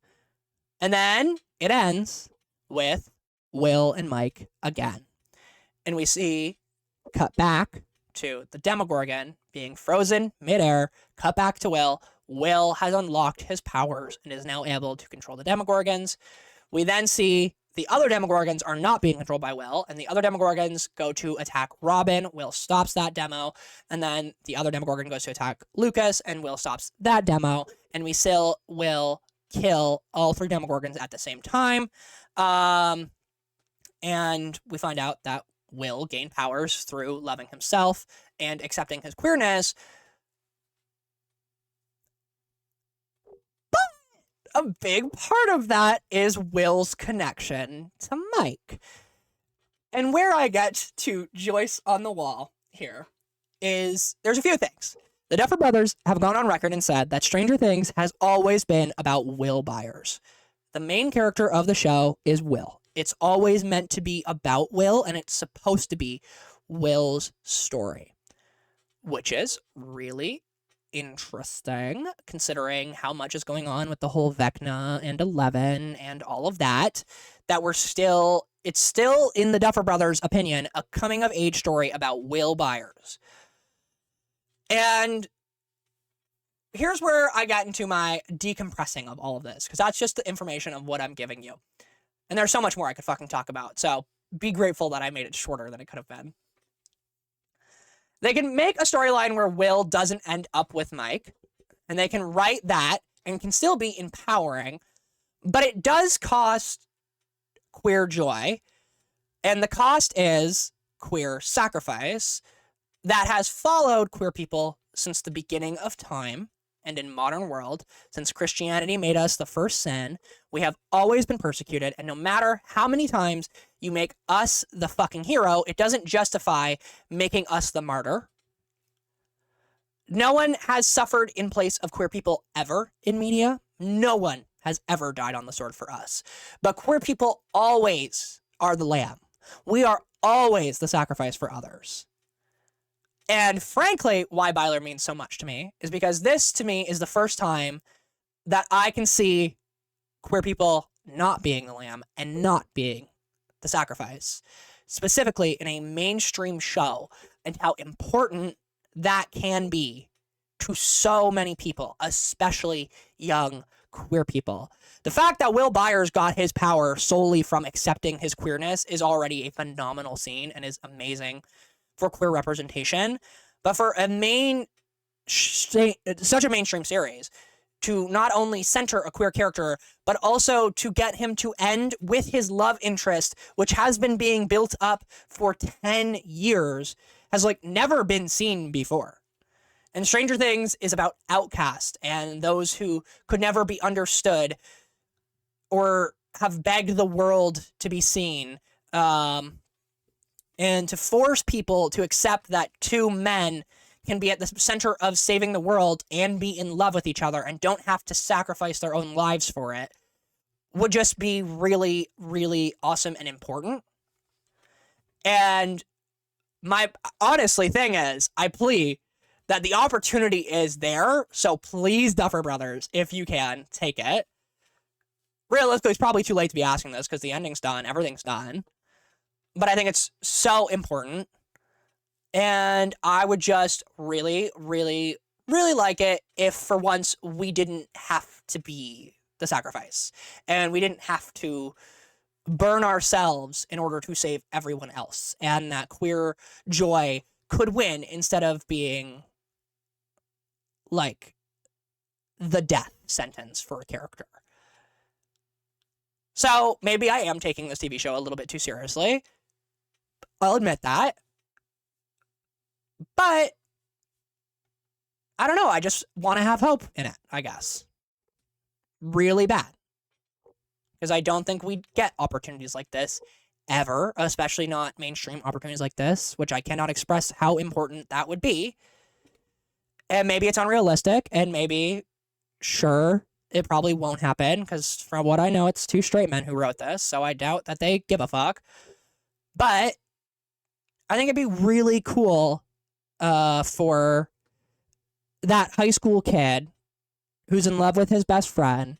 And then it ends with Will and Mike again. And we see, cut back to the Demogorgon being frozen midair, cut back to Will. Will has unlocked his powers and is now able to control the Demogorgons. We then see the other Demogorgons are not being controlled by Will, and the other Demogorgons go to attack Robin. Will stops that demo, and then the other Demogorgon goes to attack Lucas, and Will stops that demo, and we still will kill all 3 Demogorgons at the same time. And we find out that Will gained powers through loving himself and accepting his queerness. A big part of that is Will's connection to Mike. And where I get to Joyce on the wall here is there's a few things. The Duffer Brothers have gone on record and said that Stranger Things has always been about Will Byers. The main character of the show is Will. It's always meant to be about Will, and it's supposed to be Will's story, which is really interesting considering how much is going on with the whole Vecna and 11 and all of that, that it's still, in the Duffer Brothers' opinion, a coming-of-age story about Will Byers. And here's where I got into my decompressing of all of this, because that's just the information of what I'm giving you. And there's so much more I could fucking talk about, so be grateful that I made it shorter than it could have been. They can make a storyline where Will doesn't end up with Mike, and they can write that and can still be empowering, but it does cost queer joy, and the cost is queer sacrifice that has followed queer people since the beginning of time. And in modern world, since Christianity made us the first sin, we have always been persecuted, and no matter how many times you make us the fucking hero, it doesn't justify making us the martyr. No one has suffered in place of queer people ever in media. No one has ever died on the sword for us. But queer people always are the lamb. We are always the sacrifice for others. And frankly, why Byler means so much to me is because this, to me, is the first time that I can see queer people not being the lamb and not being the sacrifice, specifically in a mainstream show, and how important that can be to so many people, especially young queer people. The fact that Will Byers got his power solely from accepting his queerness is already a phenomenal scene and is amazing for queer representation. But for such a mainstream series, to not only center a queer character, but also to get him to end with his love interest, which has been being built up for 10 years, has never been seen before. And Stranger Things is about outcast and those who could never be understood or have begged the world to be seen. And to force people to accept that 2 men can be at the center of saving the world and be in love with each other and don't have to sacrifice their own lives for it would just be really, really awesome and important. And my honestly thing is, I plea that the opportunity is there, so please, Duffer Brothers, if you can, take it. Realistically, it's probably too late to be asking this because the ending's done, everything's done. But I think it's so important. And I would just really, really, really like it if for once we didn't have to be the sacrifice. And we didn't have to burn ourselves in order to save everyone else. And that queer joy could win instead of being like the death sentence for a character. So maybe I am taking this TV show a little bit too seriously. I'll admit that. But I don't know. I just want to have hope in it, I guess. Really bad. Because I don't think we'd get opportunities like this ever, especially not mainstream opportunities like this, which I cannot express how important that would be. And maybe it's unrealistic, and maybe, sure, it probably won't happen, because from what I know, it's 2 straight men who wrote this, so I doubt that they give a fuck. But I think it'd be really cool for that high school kid who's in love with his best friend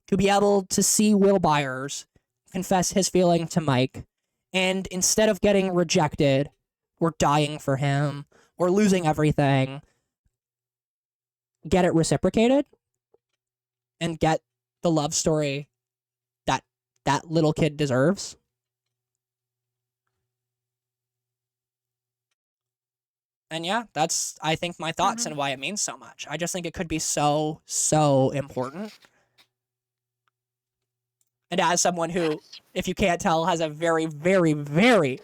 to be able to see Will Byers confess his feeling to Mike, and instead of getting rejected or dying for him or losing everything, get it reciprocated and get the love story that that little kid deserves. And yeah, that's, I think, my thoughts and why it means so much. I just think it could be so, so important. And as someone who, if you can't tell, has a very, very, very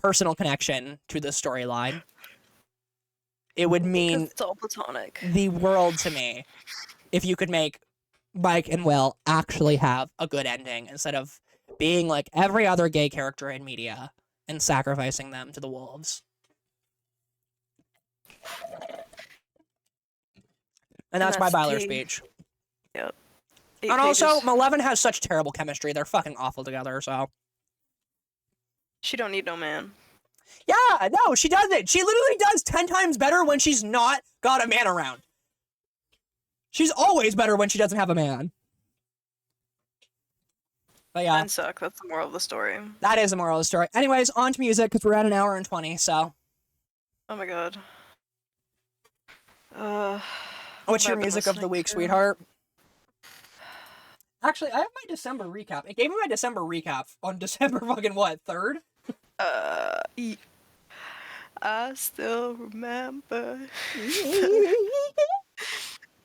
personal connection to this storyline, it would mean it's all platonic. The world to me if you could make Mike and Will actually have a good ending instead of being like every other gay character in media and sacrificing them to the wolves. And that's my Byler speech. Yep. And also, Malevolent has such terrible chemistry. They're fucking awful together, so. She don't need no man. Yeah, no, she doesn't. She literally does 10 times better when she's not got a man around. She's always better when she doesn't have a man. But yeah. Men suck. That's the moral of the story. That is the moral of the story. Anyways, on to music, because we're at 1 hour and 20, so. Oh my god. What's your music of the week, sweetheart? Actually, I have my December recap. It gave me my December recap on December fucking what, 3rd? I still remember.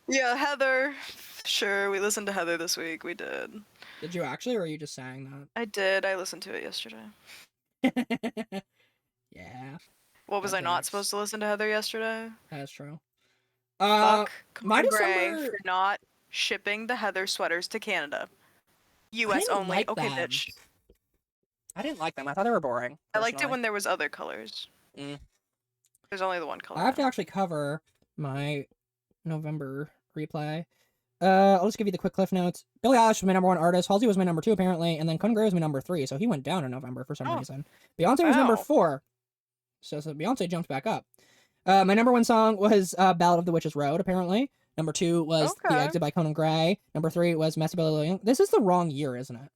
Yeah, Heather. Sure, we listened to Heather this week. We did. Did you actually, or are you just saying that? I did. I listened to it yesterday. Yeah. What was I not supposed to listen to Heather yesterday? That's true. Fuck my Gray December... for not shipping the Heather sweaters to Canada. US only. Like okay, them. bitch. I didn't like them. I thought they were boring. I liked it when there was other colors. There's only the one color. I have to actually cover my November replay. I'll just give you the quick cliff notes. Billie Eilish was my number 1 artist. Halsey was my number 2, apparently. And then Conan Gray was my number 3, so he went down in November for some reason. Beyonce was number 4. So Beyonce jumped back up. My number 1 song was Ballad of the Witch's Road, apparently. Number 2 was The Exit by Conan Gray. Number 3 was Messy Billy Williams. This is the wrong year, isn't it?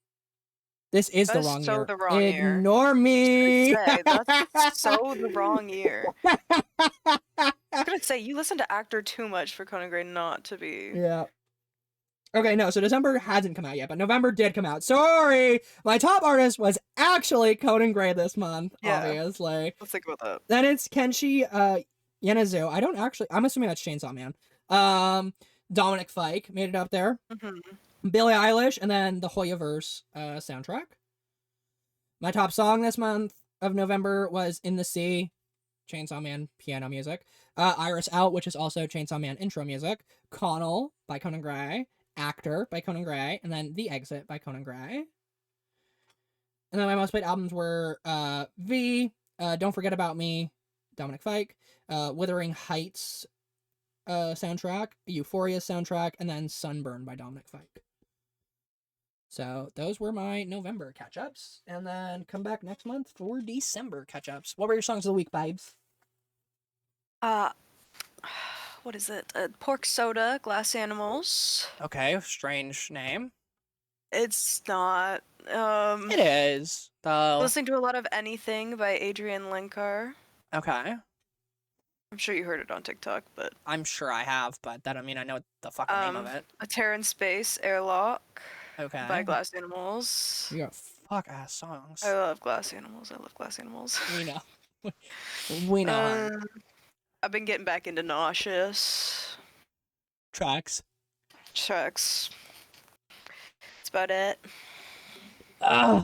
This is the wrong year. The wrong year. Ignore me. That's so the wrong year. I'm gonna say you listen to Actor too much for Conan Gray not to be. Yeah. Okay, no, so December hasn't come out yet, but November did come out. Sorry! My top artist was actually Conan Gray this month, obviously. Let's think about that. Then it's Kenshi Yenezu. I'm assuming that's Chainsaw Man. Dominic Fike made it up there. Billie Eilish, and then the Hoyaverse soundtrack. My top song this month of November was In the Sea, Chainsaw Man piano music. Iris Out, which is also Chainsaw Man intro music. Connell by Conan Gray. Actor by Conan Gray. And then The Exit by Conan Gray. And then my most played albums were Don't Forget About Me, Dominic Fike. Wuthering Heights soundtrack. Euphoria soundtrack. And then Sunburn by Dominic Fike. So those were my November catch-ups, and then come back next month for December catch-ups. What were your songs of the week, babes? What is it? Pork Soda, Glass Animals. Okay, strange name. It's not. It is, though. Listening to a lot of Anything by Adrian Linkar. Okay. I'm sure you heard it on TikTok, but I'm sure I have, but that don't mean I know the fucking name of it. A Terror in Space, Airlock Okay. by Glass Animals. You got fuck-ass songs. I love Glass Animals. I love Glass Animals. We know. We know. I've been getting back into Nauseous. Tracks. That's about it.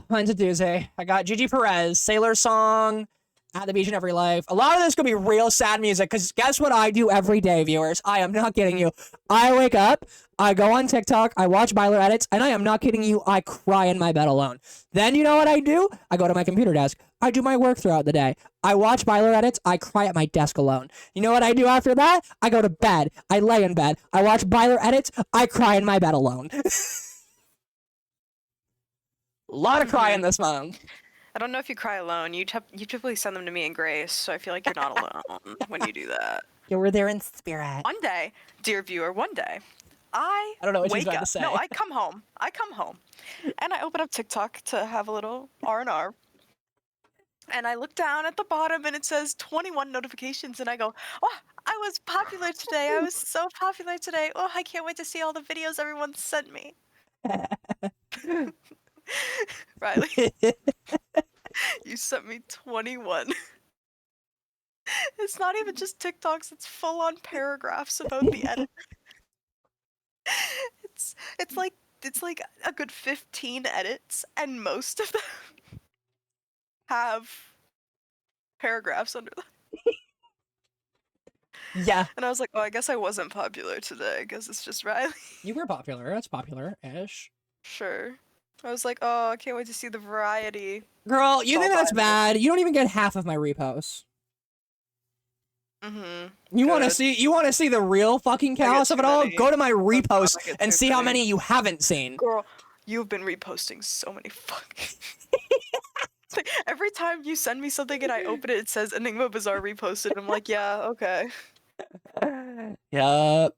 Mine's a doozy. I got Gigi Perez, Sailor Song, At the Beach in Every Life. A lot of this could be real sad music, because guess what I do every day, viewers? I am not kidding you. I wake up, I go on TikTok, I watch Byler edits, and I am not kidding you, I cry in my bed alone. Then you know what I do? I go to my computer desk. I do my work throughout the day. I watch Byler edits, I cry at my desk alone. You know what I do after that? I go to bed. I lay in bed. I watch Byler edits, I cry in my bed alone. A lot of crying this month. I don't know if you cry alone. You typically send them to me in Grace, so I feel like you're not alone when you do that. You were there in spirit. One day, dear viewer, one day, I don't know what she's wake about up. to say. No, I come home, and I open up TikTok to have a little R&R. And I look down at the bottom, and it says 21 notifications, and I go, oh, I was popular today. I was so popular today. Oh, I can't wait to see all the videos everyone sent me. Riley, you sent me 21. It's not even just TikToks, it's full-on paragraphs about the edit. It's like a good 15 edits, and most of them have paragraphs under them. Yeah. And I was like, oh, I guess I wasn't popular today, because it's just Riley. You were popular. That's popular-ish. Sure. I was like, oh, I can't wait to see the variety. Girl, you think that's bad? You don't even get half of my reposts. You want to see the real fucking chaos of it all? Go to my reposts and see how many you haven't seen. Girl, you've been reposting so many fucking. Like, every time you send me something and I open it, it says Enigma Bazaar reposted. I'm like, yeah, okay. Yup.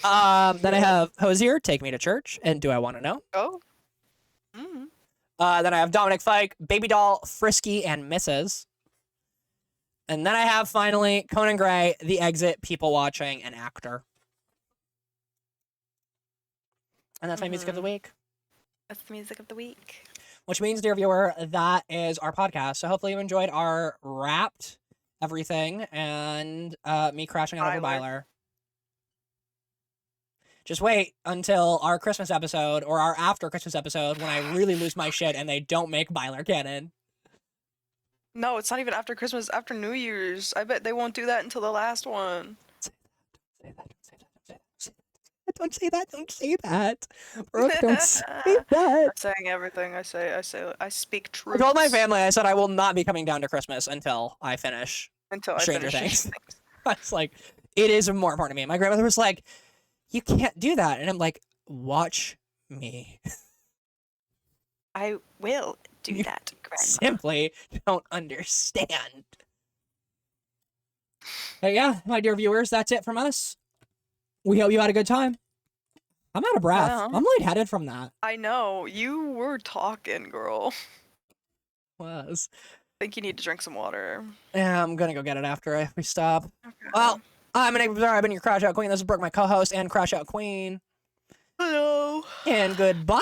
Then I have Hosier, Take Me to Church, and Do I Want to Know? Oh. Then I have Dominic Fike, Baby Doll, Frisky, and Mrs. And then I have, finally, Conan Gray, The Exit, People Watching, and Actor. And that's my music of the week. That's the music of the week. Which means, dear viewer, that is our podcast. So hopefully you enjoyed our wrapped everything and me crashing out over Byler. Just wait until our Christmas episode or our after Christmas episode when I really lose my shit and they don't make Byler canon. No, it's not even after Christmas, after New Year's. I bet they won't do that until the last one. Don't say that. Brooke, don't say that. I'm saying everything. I speak truth. I told my family, I said I will not be coming down to Christmas until I finish Stranger Things. I was like, it is more important to me. My grandmother was like, you can't do that. And I'm like, watch me. I will do that, Grandma. Simply don't understand. But yeah, my dear viewers, that's it from us. We hope you had a good time. I'm out of breath. Yeah. I'm lightheaded from that. I know. You were talking, girl. Was. I think you need to drink some water. Yeah, I'm gonna go get it after we stop. Okay. Well, I'm Enigma Bazaar. I've been your Crashout Queen. This is Brooke, my co-host and Crashout Queen. Hello. And goodbye.